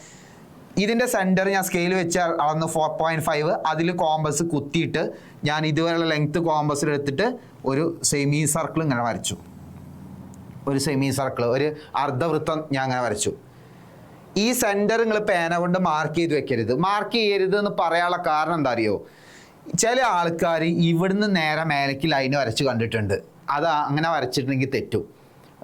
ഇതിൻ്റെ സെൻറ്റർ ഞാൻ സ്കെയിൽ വെച്ച് അളന്ന് 4.5. അതിൽ കോമ്പസ് കുത്തിയിട്ട് ഞാൻ ഇതുവരെയുള്ള ലെങ്ത്ത് കോമ്പസിൽ എടുത്തിട്ട് ഒരു സെമി സർക്കിൾ ഇങ്ങനെ വരച്ചു. ഒരു സെമി സർക്കിൾ, ഒരു അർദ്ധവൃത്തം ഞാൻ അങ്ങനെ വരച്ചു. ഈ സെൻറ്റർ നിങ്ങൾ പേന കൊണ്ട് മാർക്ക് ചെയ്ത് വെക്കരുത്. മാർക്ക് ചെയ്യരുത് എന്ന് പറയാനുള്ള കാരണം എന്താ അറിയോ? ചില ആൾക്കാർ ഇവിടുന്ന് നേരെ മേലേക്ക് ലൈൻ വരച്ച് കണ്ടിട്ടുണ്ട്. അത് അങ്ങനെ വരച്ചിട്ടുണ്ടെങ്കിൽ തെറ്റും.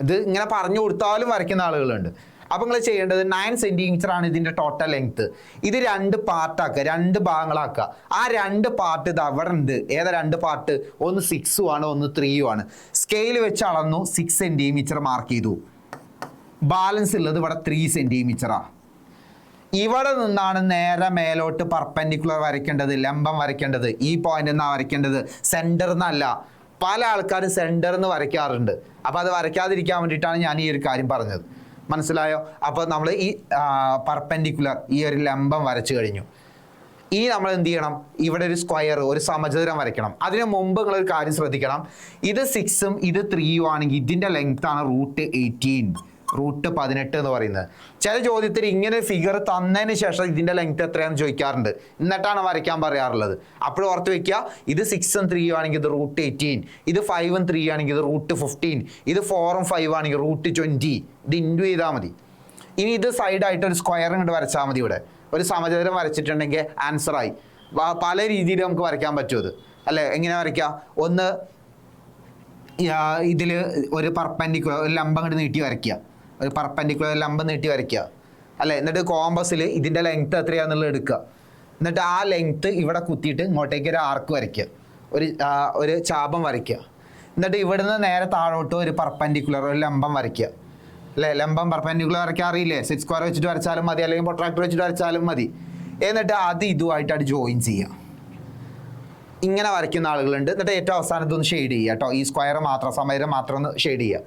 ഇത് ഇങ്ങനെ പറഞ്ഞു കൊടുത്താലും വരയ്ക്കുന്ന ആളുകളുണ്ട്. അപ്പോൾ നിങ്ങൾ ചെയ്യേണ്ടത് 9 സെൻറ്റിമീറ്റർ ആണ് ഇതിൻ്റെ ടോട്ടൽ ലെങ്ത്ത്. ഇത് 2 പാർട്ടാക്കുക, 2 ഭാഗങ്ങളാക്കുക. ആ 2 പാർട്ട് ഇത് അവിടെ ഉണ്ട്. ഏതാ 2 പാർട്ട്? ഒന്ന് 6 ആണ്, ഒന്ന് 3 ആണ്. സ്കെയിൽ വെച്ച് അളന്നു, 6 സെൻറ്റിമീറ്റർ മാർക്ക് ചെയ്തു. ബാലൻസ് ഉള്ളത് ഇവിടെ 3 സെൻറ്റിമീറ്ററാണ്. ഇവിടെ നിന്നാണ് നേരെ മേലോട്ട് പെർപെൻഡിക്കുലർ വരയ്ക്കേണ്ടത്, ലംബം വരയ്ക്കേണ്ടത്. ഈ പോയിന്റ് എന്നാണ് വരയ്ക്കേണ്ടത്, സെൻറ്റർ എന്നല്ല. പല ആൾക്കാരും സെൻറ്റർ എന്ന് വരയ്ക്കാറുണ്ട്. അപ്പോൾ അത് വരയ്ക്കാതിരിക്കാൻ വേണ്ടിയിട്ടാണ് ഞാൻ ഈ ഒരു കാര്യം പറഞ്ഞത്. മനസ്സിലായോ? അപ്പോൾ നമ്മൾ ഈ പെർപെൻഡിക്കുലർ ഈ ഒരു ലംബം വരച്ചു കഴിഞ്ഞു. ഇനി നമ്മൾ എന്ത് ചെയ്യണം? ഇവിടെ ഒരു സ്ക്വയർ, ഒരു സമചതുരം വരയ്ക്കണം. അതിന് മുമ്പ് നിങ്ങളൊരു കാര്യം ശ്രദ്ധിക്കണം. ഇത് 6ഉം ഇത് 3ഉം ആണെങ്കിൽ ഇതിൻ്റെ ലെങ്ത്താണ് റൂട്ട് 18, റൂട്ട് 18 എന്ന് പറയുന്നത്. ചില ചോദ്യത്തിൽ ഇങ്ങനെ ഫിഗർ തന്നതിന് ശേഷം ഇതിൻ്റെ ലെങ്ത് എത്രയാണെന്ന് ചോദിക്കാറുണ്ട്. എന്നിട്ടാണ് വരയ്ക്കാൻ പറയാറുള്ളത്. അപ്പോൾ ഓർത്ത് വയ്ക്കുക, ഇത് 6ഉം 3ഉം ആണെങ്കിൽ ഇത് റൂട്ട് 18, ഇത് 5ഉം 3ഉം ആണെങ്കിൽ ഇത് റൂട്ട് 15, ഇത് 4ഉം 5ഉം ആണെങ്കിൽ റൂട്ട് 20. ഇത് ഇൻറ്റു ചെയ്താൽ മതി. ഇനി ഇത് സൈഡായിട്ട് ഒരു സ്ക്വയർ ഇങ്ങോട്ട് വരച്ചാൽ മതി. ഇവിടെ ഒരു സമചതുരം വരച്ചിട്ടുണ്ടെങ്കിൽ ആൻസറായി. പല രീതിയിൽ നമുക്ക് വരയ്ക്കാൻ പറ്റും അത് അല്ലേ. എങ്ങനെ വരയ്ക്കാം? ഒന്ന് ഇതിൽ ഒരു പെർപെൻഡിക്കുലർ ഒരു ലംബം ഇങ്ങോട്ട് നീട്ടി വരയ്ക്കുക. ഒരു പെർപെൻഡിക്കുലർ ലംബം നീട്ടി വരയ്ക്കുക അല്ലേ. എന്നിട്ട് കോമ്പസിൽ ഇതിൻ്റെ ലെങ്ത്ത് എത്രയാണെന്നുള്ളത് എടുക്കുക. എന്നിട്ട് ആ ലെങ്ത്ത് ഇവിടെ കുത്തിയിട്ട് ഇങ്ങോട്ടേക്ക് ഒരു ആർക്ക് വരയ്ക്കുക, ഒരു ചാപം വരയ്ക്കുക. എന്നിട്ട് ഇവിടുന്ന് നേരെ താഴോട്ട് ഒരു പെർപെൻഡിക്കുലർ ഒരു ലംബം വരയ്ക്കുക അല്ലേ. ലംബം പെർപെൻഡിക്കുലർ വരയ്ക്കാൻ അറിയില്ലേ? സെറ്റ് സ്ക്വയർ വെച്ചിട്ട് വരച്ചാലും മതി, അല്ലെങ്കിൽ പ്രൊട്രാക്ടർ വെച്ചിട്ട് വരച്ചാലും മതി. എന്നിട്ട് അത് ഇതുമായിട്ട് ജോയിൻ ചെയ്യുക. ഇങ്ങനെ വരയ്ക്കുന്ന ആളുകളുണ്ട്. എന്നിട്ട് ഏറ്റവും അവസാനത്ത് ഒന്ന് ഷെയ്ഡ് ചെയ്യുക കേട്ടോ. ഈ സ്ക്വയർ മാത്രം, സമയം മാത്രം ഒന്ന് ഷെയ്ഡ് ചെയ്യുക.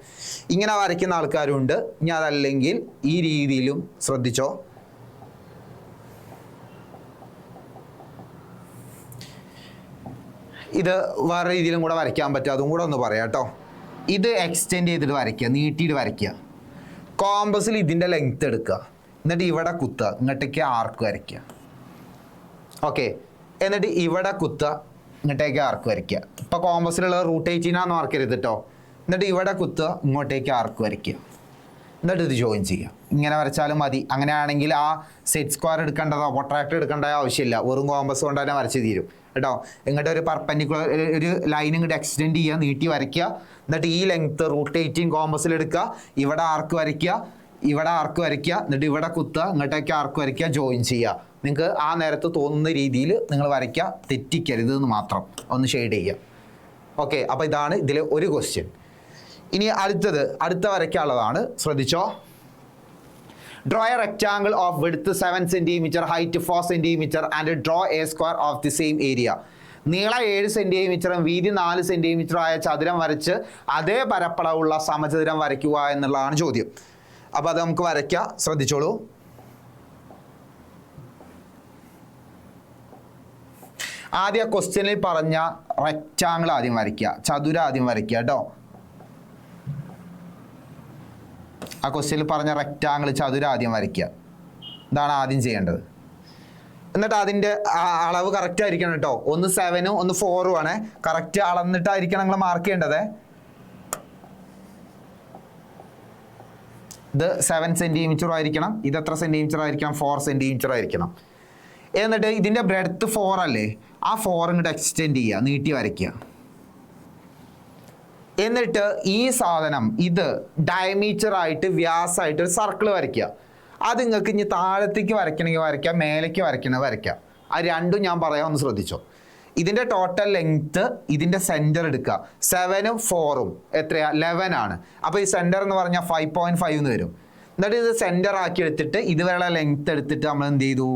ഇങ്ങനെ വരയ്ക്കുന്ന ആൾക്കാരുണ്ട്. ഇനി അതല്ലെങ്കിൽ ഈ രീതിയിലും ശ്രദ്ധിച്ചോ. ഇത് വേറെ രീതിയിലും കൂടെ വരയ്ക്കാൻ പറ്റും. അതും കൂടെ ഒന്ന് പറയാം കേട്ടോ. ഇത് എക്സ്റ്റെൻഡ് ചെയ്തിട്ട് വരയ്ക്കുക, നീട്ടിയിട്ട് വരയ്ക്കുക. കോമ്പസിൽ ഇതിൻ്റെ ലെങ്ത് എടുക്കുക, എന്നിട്ട് ഇവിടെ കുത്തുക, ഇങ്ങോട്ടേക്ക് ആർക്ക് വരയ്ക്കുക. ഓക്കെ, എന്നിട്ട് ഇവിടെ കുത്തുക, ഇങ്ങോട്ടേക്ക് ആർക്ക് വരയ്ക്കുക. ഇപ്പോൾ കോമ്പസിലുള്ള റൂട്ട് 18 മാർക്ക് ചെയ്ത് കേട്ടോ. എന്നിട്ട് ഇവിടെ കുത്തുക, ഇങ്ങോട്ടേക്ക് ആർക്ക് വരയ്ക്കുക. എന്നിട്ട് ഇത് ജോയിൻ ചെയ്യുക. ഇങ്ങനെ വരച്ചാലും മതി. അങ്ങനെയാണെങ്കിൽ ആ സെറ്റ് സ്ക്വയർ എടുക്കേണ്ടതോ പ്രൊട്രാക്ടർ എടുക്കേണ്ട ആവശ്യമില്ല. വെറും കോമ്പസ് കൊണ്ട് തന്നെ വരച്ച് തീരും കേട്ടോ. ഇങ്ങോട്ട് ഒരു പെർപെൻഡിക്കുലർ ഒരു ലൈൻ ഇങ്ങോട്ട് എക്സ്റ്റെൻഡ് ചെയ്യുക, നീട്ടി വരയ്ക്കുക. എന്നിട്ട് ഈ ലെങ്ത്ത് റൂട്ട് 18 കോമ്പസിൽ എടുക്കുക, ഇവിടെ ആർക്ക് വരയ്ക്കുക, ഇവിടെ ആർക്ക് വരയ്ക്കുക, എന്നിട്ട് ഇവിടെ കുത്തുക, ഇങ്ങോട്ടേക്ക് ആർക്ക് വരയ്ക്കുക, ജോയിൻ ചെയ്യുക. നിങ്ങൾക്ക് ആ നേരത്ത് തോന്നുന്ന രീതിയിൽ നിങ്ങൾ വരയ്ക്കുക, തെറ്റിക്കരുത് എന്ന് മാത്രം ഒന്ന് ഷെയ്ഡ് ചെയ്യുക. ഓക്കെ, അപ്പോൾ ഇതാണ് ഇതിൽ ഒരു ക്വസ്റ്റ്യൻ. ഇനി അടുത്ത വരയ്ക്കാനുള്ളതാണ്. ശ്രദ്ധിച്ചോ. Draw a rectangle of width 7 cm, height 4 cm and draw a square of the same area. നീളം 7 സെൻറ്റിമീറ്ററും വീതി 4 സെൻറ്റിമീറ്ററും ആയ ചതുരം വരച്ച് അതേ പരപ്പളവുള്ള സമചതുരം വരയ്ക്കുക എന്നുള്ളതാണ് ചോദ്യം. അപ്പോൾ അത് നമുക്ക് വരയ്ക്കാം. ശ്രദ്ധിച്ചോളൂ. ആദ്യം ക്വസ്റ്റ്യനിൽ പറഞ്ഞ റെക്റ്റാങ്കിൾ ആദ്യം വരയ്ക്കുക, ചതുരം ആദ്യം വരയ്ക്കുക കേട്ടോ. ആ ക്വസ്റ്റ്യനിൽ പറഞ്ഞ റെക്റ്റാങ്കിൾ ചതുരം ആദ്യം വരയ്ക്കുക. ഇതാണ് ആദ്യം ചെയ്യേണ്ടത്. എന്നിട്ട് അതിൻ്റെ അളവ് കറക്റ്റ് ആയിരിക്കണം കേട്ടോ. ഒന്ന് 7ഉം ഒന്ന് 4ഉം ആണ്. കറക്റ്റ് അളന്നിട്ടായിരിക്കണം നിങ്ങൾ മാർക്ക് ചെയ്യേണ്ടത്. ഇത് 7 സെൻറ്റിമീറ്ററും ആയിരിക്കണം. ഇത് എത്ര സെൻറ്റിമീറ്റർ ആയിരിക്കണം? 4 സെൻറ്റിമീറ്റർ ആയിരിക്കണം. എന്നിട്ട് ഇതിൻ്റെ ബ്രെഡ്ത്ത് 4 അല്ലേ, ആ 4 ഇങ്ങോട്ട് എക്സ്റ്റെൻഡ് ചെയ്യുക, നീട്ടി വരയ്ക്കുക. എന്നിട്ട് ഈ സാധനം ഇത് ഡയമീറ്റർ ആയിട്ട് വ്യാസമായിട്ട് ഒരു സർക്കിൾ വരയ്ക്കുക. അത് നിങ്ങൾക്ക് ഇനി താഴത്തേക്ക് വരയ്ക്കണമെങ്കിൽ വരയ്ക്കാം, മേലേക്ക് വരയ്ക്കണമെങ്കിൽ വരയ്ക്കാം. ആ രണ്ടും ഞാൻ പറയാം, ഒന്ന് ശ്രദ്ധിച്ചോ. ഇതിൻ്റെ ടോട്ടൽ ലെങ്ത്ത്, ഇതിൻ്റെ സെൻറ്റർ എടുക്കുക. 7ഉം 4ഉം എത്രയാ? 11 ആണ്. അപ്പോൾ ഈ സെൻറ്റർ എന്ന് പറഞ്ഞാൽ 5.5 എന്ന് വരും. എന്നിട്ട് ഇത് സെൻറ്റർ ആക്കി എടുത്തിട്ട് ഇതുവരെയുള്ള ലെങ്ത്ത് എടുത്തിട്ട് നമ്മൾ എന്ത് ചെയ്തു?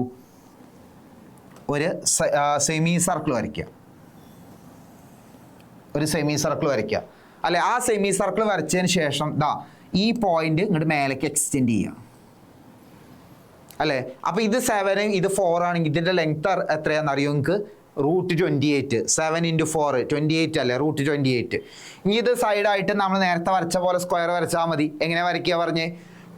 ഒരു സെമി സർക്കിൾ വരയ്ക്കുക. ഒരു സെമി സർക്കിൾ വരയ്ക്കുക അല്ലെ. ആ സെമി സർക്കിൾ വരച്ചതിന് ശേഷം ഈ പോയിന്റ് ഇങ്ങോട്ട് മേലേക്ക് എക്സ്റ്റെൻഡ് ചെയ്യുക അല്ലേ. അപ്പോൾ ഇത് 7 ഇത് 4 ആണെങ്കിൽ ഇതിൻ്റെ ലെങ്ത് എത്രയാണെന്ന് അറിയോ നിങ്ങൾക്ക്? √28. 7 × 4 28 അല്ലേ, √28. ഇനി ഇത് സൈഡായിട്ട് നമ്മൾ നേരത്തെ വരച്ച പോലെ സ്ക്വയർ വരച്ചാൽ മതി. എങ്ങനെ വരയ്ക്കുക പറഞ്ഞേ?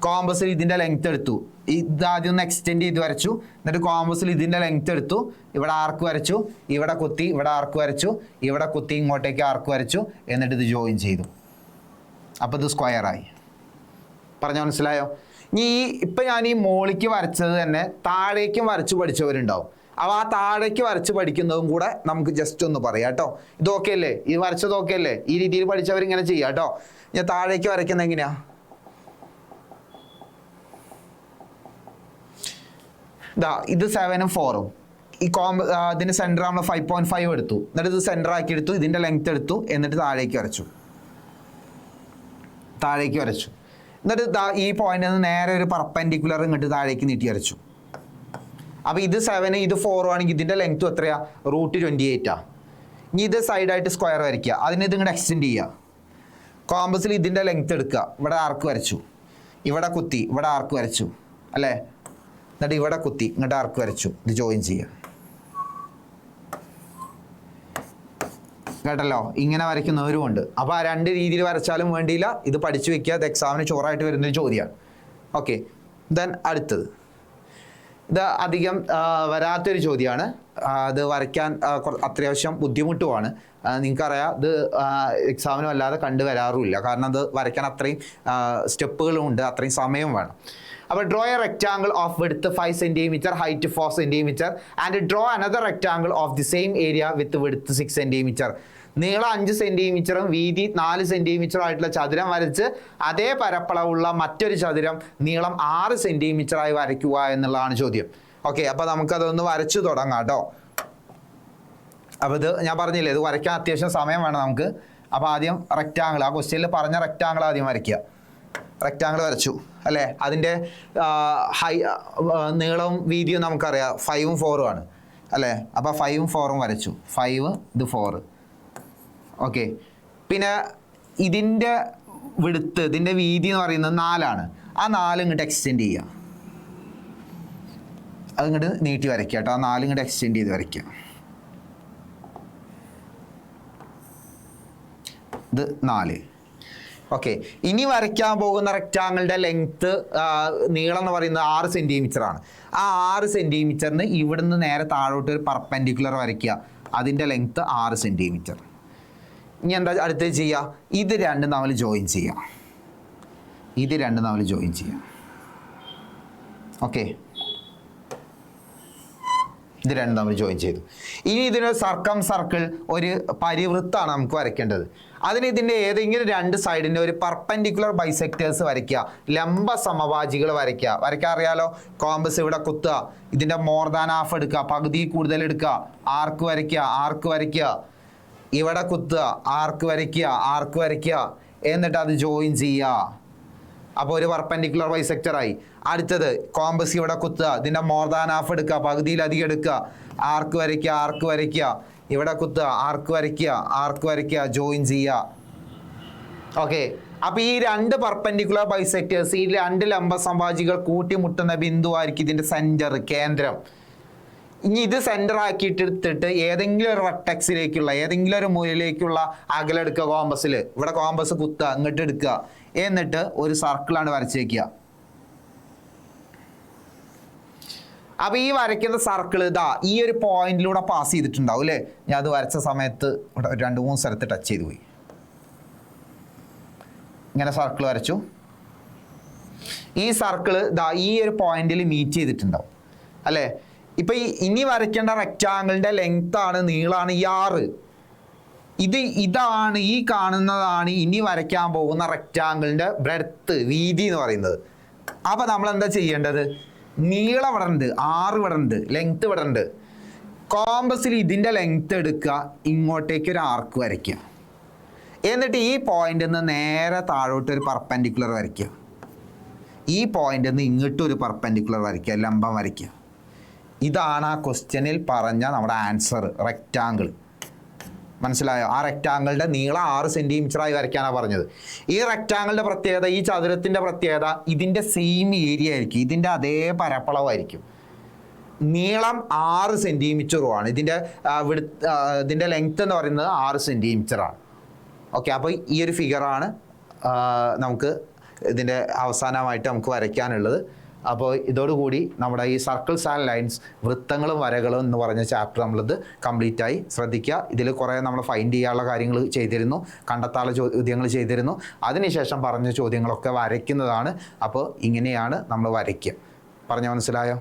കോമ്പസിൽ ഇതിൻ്റെ ലെങ്ത് എടുത്തു, ഇതാദ്യം ഒന്ന് എക്സ്റ്റെൻഡ് ചെയ്ത് വരച്ചു. എന്നിട്ട് കോമ്പസിൽ ഇതിൻ്റെ ലെങ്ത് എടുത്തു, ഇവിടെ ആർക്ക് വരച്ചു, ഇവിടെ കുത്തി, ഇവിടെ ആർക്ക് വരച്ചു, ഇവിടെ കുത്തി, ഇങ്ങോട്ടേക്ക് ആർക്ക് വരച്ചു, എന്നിട്ട് ഇത് ജോയിൻ ചെയ്തു. അപ്പോൾ ഇത് സ്ക്വയറായി. പറഞ്ഞാൽ മനസ്സിലായോ? ഇനി ഇപ്പം ഞാൻ ഈ മോളിക്ക് വരച്ചത് തന്നെ താഴേക്കും വരച്ച് പഠിച്ചവരുണ്ടാവും. അപ്പോൾ ആ താഴേക്ക് വരച്ച് പഠിക്കുന്നതും കൂടെ നമുക്ക് ജസ്റ്റ് ഒന്ന് പറയാം കേട്ടോ. ഇത് ഓക്കെ അല്ലേ? ഈ വരച്ചത് ഓക്കെ അല്ലേ? ഈ രീതിയിൽ പഠിച്ചവരിങ്ങനെ ചെയ്യാം കേട്ടോ. ഞാൻ താഴേക്ക് വരയ്ക്കുന്നത് എങ്ങനെയാ? ഇത് 7ഉം 4ഉം ഈ ഇതിൻ്റെ സെൻറ്റർ നമ്മൾ 5.5 എടുത്തു. എന്നിട്ട് ഇത് സെൻറ്റർ ആക്കി എടുത്തു, ഇതിൻ്റെ ലെങ്ത് എടുത്തു, എന്നിട്ട് താഴേക്ക് വരച്ചു. എന്നിട്ട് ഈ പോയിന്റിൽ നിന്ന് നേരെ ഒരു പെർപെൻഡിക്കുലർ ഇങ്ങോട്ട് താഴേക്ക് നീട്ടി വരച്ചു. അപ്പോൾ ഇത് 7 ഇത് 4 ആണെങ്കിൽ ഇതിൻ്റെ ലെങ്ത് എത്രയാ? √28. ഇനി ഇത് സൈഡായിട്ട് സ്ക്വയർ വരയ്ക്കുക. അതിന് ഇത് ഇങ്ങോട്ട് എക്സ്റ്റെൻഡ് ചെയ്യുക. കോമ്പസിൽ ഇതിൻ്റെ ലെങ്ത് എടുക്കുക, ഇവിടെ ആർക്ക് വരച്ചു, ഇവിടെ കുത്തി, ഇവിടെ ആർക്ക് വരച്ചു അല്ലേ. എന്നിട്ട് ഇവിടെ കുത്തി, ഇങ്ങോട്ട് ആർക്ക് വരച്ചു, ഇത് ജോയിൻ ചെയ്യുക. കേട്ടല്ലോ? ഇങ്ങനെ വരയ്ക്കുന്നവരും ഉണ്ട്. അപ്പോൾ ആ രണ്ട് രീതിയിൽ വരച്ചാലും വേണ്ടിയില്ല, ഇത് പഠിച്ചു വെക്കുക. അത് എക്സാമിന് ചോറായിട്ട് വരുന്നൊരു ചോദ്യമാണ്. ഓക്കെ, ദെൻ അടുത്തത് ഇത് അധികം വരാത്തൊരു ചോദ്യമാണ്. അത് വരയ്ക്കാൻ അത്യാവശ്യം ബുദ്ധിമുട്ടുമാണ്. നിങ്ങൾക്കറിയാം, ഇത് എക്സാമിനും അല്ലാതെ കണ്ടുവരാറുമില്ല. കാരണം അത് വരയ്ക്കാൻ അത്രയും സ്റ്റെപ്പുകളും ഉണ്ട്, അത്രയും സമയം വേണം. അപ്പോൾ draw A rectangle of width 5 centimetre, height 4 centimetre and draw another rectangle of the same area with width 6 centimetre. നീളം 5 സെൻറ്റിമീറ്ററും വീതി 4 സെൻറ്റിമീറ്ററും ആയിട്ടുള്ള ചതുരം വരച്ച് അതേ പരപ്പളവുള്ള മറ്റൊരു ചതുരം നീളം 6 സെൻറ്റിമീറ്ററായി വരയ്ക്കുക എന്നുള്ളതാണ് ചോദ്യം. ഓക്കെ, അപ്പോൾ നമുക്കതൊന്ന് വരച്ചു തുടങ്ങാം കേട്ടോ. അപ്പോൾ ഇത് ഞാൻ പറഞ്ഞില്ലേ, ഇത് വരയ്ക്കാൻ അത്യാവശ്യം സമയം വേണം നമുക്ക്. അപ്പോൾ ആദ്യം റെക്റ്റാങ്കിൾ, ആ ക്വസ്റ്റ്യനിൽ പറഞ്ഞ റെക്റ്റാങ്കിൾ ആദ്യം വരയ്ക്കുക. റെക്റ്റാങ്കിൾ വരച്ചു അല്ലേ. അതിൻ്റെ നീളവും വീതിയും നമുക്കറിയാം, 5ഉം 4ഉം ആണ്. അല്ലേ? അപ്പോൾ 5ഉം 4ഉം വരച്ചു. 5 ഇത് 4. ഓക്കെ. പിന്നെ ഇതിൻ്റെ വിടുത്ത്, ഇതിൻ്റെ വീതി എന്ന് പറയുന്നത് 4ആണ്. ആ 4 ഇങ്ങോട്ട് എക്സ്റ്റെൻഡ് ചെയ്യുക. അതിങ്ങോട്ട് നീട്ടി വരയ്ക്കുക കേട്ടോ. ആ 4 ഇങ്ങോട്ട് എക്സ്റ്റെൻഡ് ചെയ്ത് വരയ്ക്കുക. ഇത് 4. ഓക്കെ. ഇനി വരയ്ക്കാൻ പോകുന്ന റെക്റ്റാങ്കിളുടെ ലെങ്ത്ത്, നീളം എന്ന് പറയുന്നത് 6 സെൻറ്റിമീറ്ററാണ്. ആ 6 സെൻറ്റിമീറ്ററിന് ഇവിടുന്ന് നേരെ താഴോട്ട് ഒരു പെർപെൻഡിക്കുലർ വരയ്ക്കുക. അതിൻ്റെ ലെങ്ത്ത് 6 സെൻറ്റിമീറ്റർ. ഇനി എന്താ അടുത്ത് ചെയ്യുക? ഇത് രണ്ടും തമ്മിൽ ജോയിൻ ചെയ്യാം. ഇത് രണ്ടും തമ്മിൽ ജോയിൻ ചെയ്യാം. ഓക്കെ. ഇത് രണ്ടും തമ്മിൽ ജോയിൻ ചെയ്തു. ഇനി ഇതിനൊരു സർക്കിൾ, ഒരു പരിവൃത്താണ് നമുക്ക് വരയ്ക്കേണ്ടത്. അതിന് ഇതിൻ്റെ ഏതെങ്കിലും 2 സൈഡിൻ്റെ ഒരു പെർപെൻഡിക്കുലർ ബൈസെക്ടേഴ്സ് വരയ്ക്കുക. ലംബ സമവാചികൾ വരയ്ക്കാൻ അറിയാലോ. കോമ്പസ് ഇവിടെ കുത്തുക, ഇതിൻ്റെ മോർ ദാൻ ഹാഫ് എടുക്കുക, പകുതി കൂടുതൽ എടുക്കുക, ആർക്ക് വരയ്ക്കുക, ഇവിടെ കുത്തുക, ആർക്ക് വരയ്ക്കുക, എന്നിട്ട് അത് ജോയിൻ ചെയ്യുക. അപ്പോൾ ഒരു പെർപെൻഡിക്കുലർ ബൈസെക്ടറായി. അടുത്തത് കോമ്പസ് ഇവിടെ കുത്തുക, ഇതിൻ്റെ മോർ ദാൻ ഹാഫ് എടുക്കുക, പകുതിയിലധികം എടുക്കുക, ആർക്ക് വരയ്ക്കുക, ഇവിടെ കുത്തുക, ആർക്ക് വരയ്ക്കുക, ജോയിൻ ചെയ്യുക. ഓക്കെ. അപ്പോൾ ഈ 2 പെർപെൻഡിക്കുലർ ബൈസെക്ടേഴ്സ്, ഈ 2 ലംബ സമവാചികൾ കൂട്ടിമുട്ടുന്ന ബിന്ദുവായിരിക്കും ഇതിൻ്റെ സെൻറ്റർ, കേന്ദ്രം. ഇനി ഇത് സെൻറ്റർ ആക്കിയിട്ടെടുത്തിട്ട് ഏതെങ്കിലും ഒരു വെർട്ടെക്സിലേക്കുള്ള, ഏതെങ്കിലും ഒരു മൂലയിലേക്കുള്ള അകലെടുക്കുക. കോമ്പസിൽ ഇവിടെ കോമ്പസ് കുത്തുക, ഇങ്ങോട്ട് എടുക്കുക, എന്നിട്ട് ഒരു സർക്കിളാണ് വരച്ച് വയ്ക്കുക. അപ്പോൾ ഈ വരയ്ക്കുന്ന സർക്കിൾ ഇതാ ഈ ഒരു പോയിന്റിലൂടെ പാസ് ചെയ്തിട്ടുണ്ടാവും അല്ലേ? ഞാൻ അത് വരച്ച സമയത്ത് ഇവിടെ 2-3 സ്ഥലത്ത് ടച്ച് ചെയ്ത് പോയി. ഇങ്ങനെ സർക്കിൾ വരച്ചു. ഈ സർക്കിൾ ഇതാ ഈ ഒരു പോയിന്റിൽ മീറ്റ് ചെയ്തിട്ടുണ്ടാവും അല്ലേ? ഇപ്പം ഇനി വരയ്ക്കേണ്ട റെക്റ്റാങ്കിളിൻ്റെ ലെങ്ത്താണ്, നീളമാണ് ഈ 6. ഇതാണ്, ഈ കാണുന്നതാണ് ഇനി വരയ്ക്കാൻ പോകുന്ന റെക്റ്റാങ്കിളിൻ്റെ ബ്രെഡ്ത്ത്, വീതി എന്ന് പറയുന്നത്. അപ്പോൾ നമ്മൾ എന്താ ചെയ്യേണ്ടത്? നീളം ഇവിടെ ഉണ്ട്, 6 ഇവിടെ ഉണ്ട്, ലെങ്ത്ത് ഇവിടെ ഉണ്ട്. കോമ്പസിൽ ഇതിൻ്റെ ലെങ്ത്ത് എടുക്കുക, ഇങ്ങോട്ടേക്ക് ഒരു ആർക്ക് വരയ്ക്കുക. എന്നിട്ട് ഈ പോയിന്റിൽ നിന്ന് നേരെ താഴോട്ട് ഒരു പെർപെൻഡിക്കുലർ വരയ്ക്കുക. ഈ പോയിന്റിൽ നിന്ന് ഇങ്ങോട്ടും ഒരു പെർപെൻഡിക്കുലർ വരയ്ക്കുക, ലംബം വരയ്ക്കുക. ഇതാണ് ആ ക്വസ്റ്റ്യനിൽ പറഞ്ഞ നമ്മുടെ ആൻസർ, റെക്റ്റാങ്കിൾ. മനസ്സിലായോ? ആ റെക്റ്റാങ്കിളുടെ നീളം 6 സെൻറ്റിമീറ്ററായി വരയ്ക്കാനാണ് പറഞ്ഞത്. ഈ റെക്റ്റാങ്കിളുടെ പ്രത്യേകത, ഈ ചതുരത്തിൻ്റെ പ്രത്യേകത, ഇതിൻ്റെ സെയിം ഏരിയ ആയിരിക്കും, ഇതിൻ്റെ അതേ പരപ്പളവായിരിക്കും. നീളം 6 സെൻറ്റിമീറ്ററുമാണ്, ഇതിൻ്റെ ലെങ്ത്ത് എന്ന് പറയുന്നത് 6 സെൻറ്റിമീറ്ററാണ്. ഓക്കെ. അപ്പോൾ ഈ ഒരു ഫിഗറാണ് നമുക്ക് ഇതിൻ്റെ അവസാനമായിട്ട് നമുക്ക് വരയ്ക്കാനുള്ളത്. അപ്പോൾ ഇതോടുകൂടി നമ്മുടെ ഈ സർക്കിൾസ് ആൻഡ് ലൈൻസ്, വൃത്തങ്ങളും വരകളും എന്ന് പറഞ്ഞ ചാപ്റ്റർ നമ്മളിത് കംപ്ലീറ്റ് ആയി. ശ്രദ്ധിക്കുക, ഇതിൽ കുറേ നമ്മൾ ഫൈൻഡ് ചെയ്യാനുള്ള കാര്യങ്ങൾ ചെയ്തിരുന്നു, കണ്ടെത്താനുള്ള ചോദ്യങ്ങൾ ചെയ്തിരുന്നു. അതിനുശേഷം പറഞ്ഞ ചോദ്യങ്ങളൊക്കെ വരയ്ക്കുന്നതാണ്. അപ്പോൾ ഇങ്ങനെയാണ് നമ്മൾ വരയ്ക്കുക. പറഞ്ഞാൽ മനസ്സിലായോ?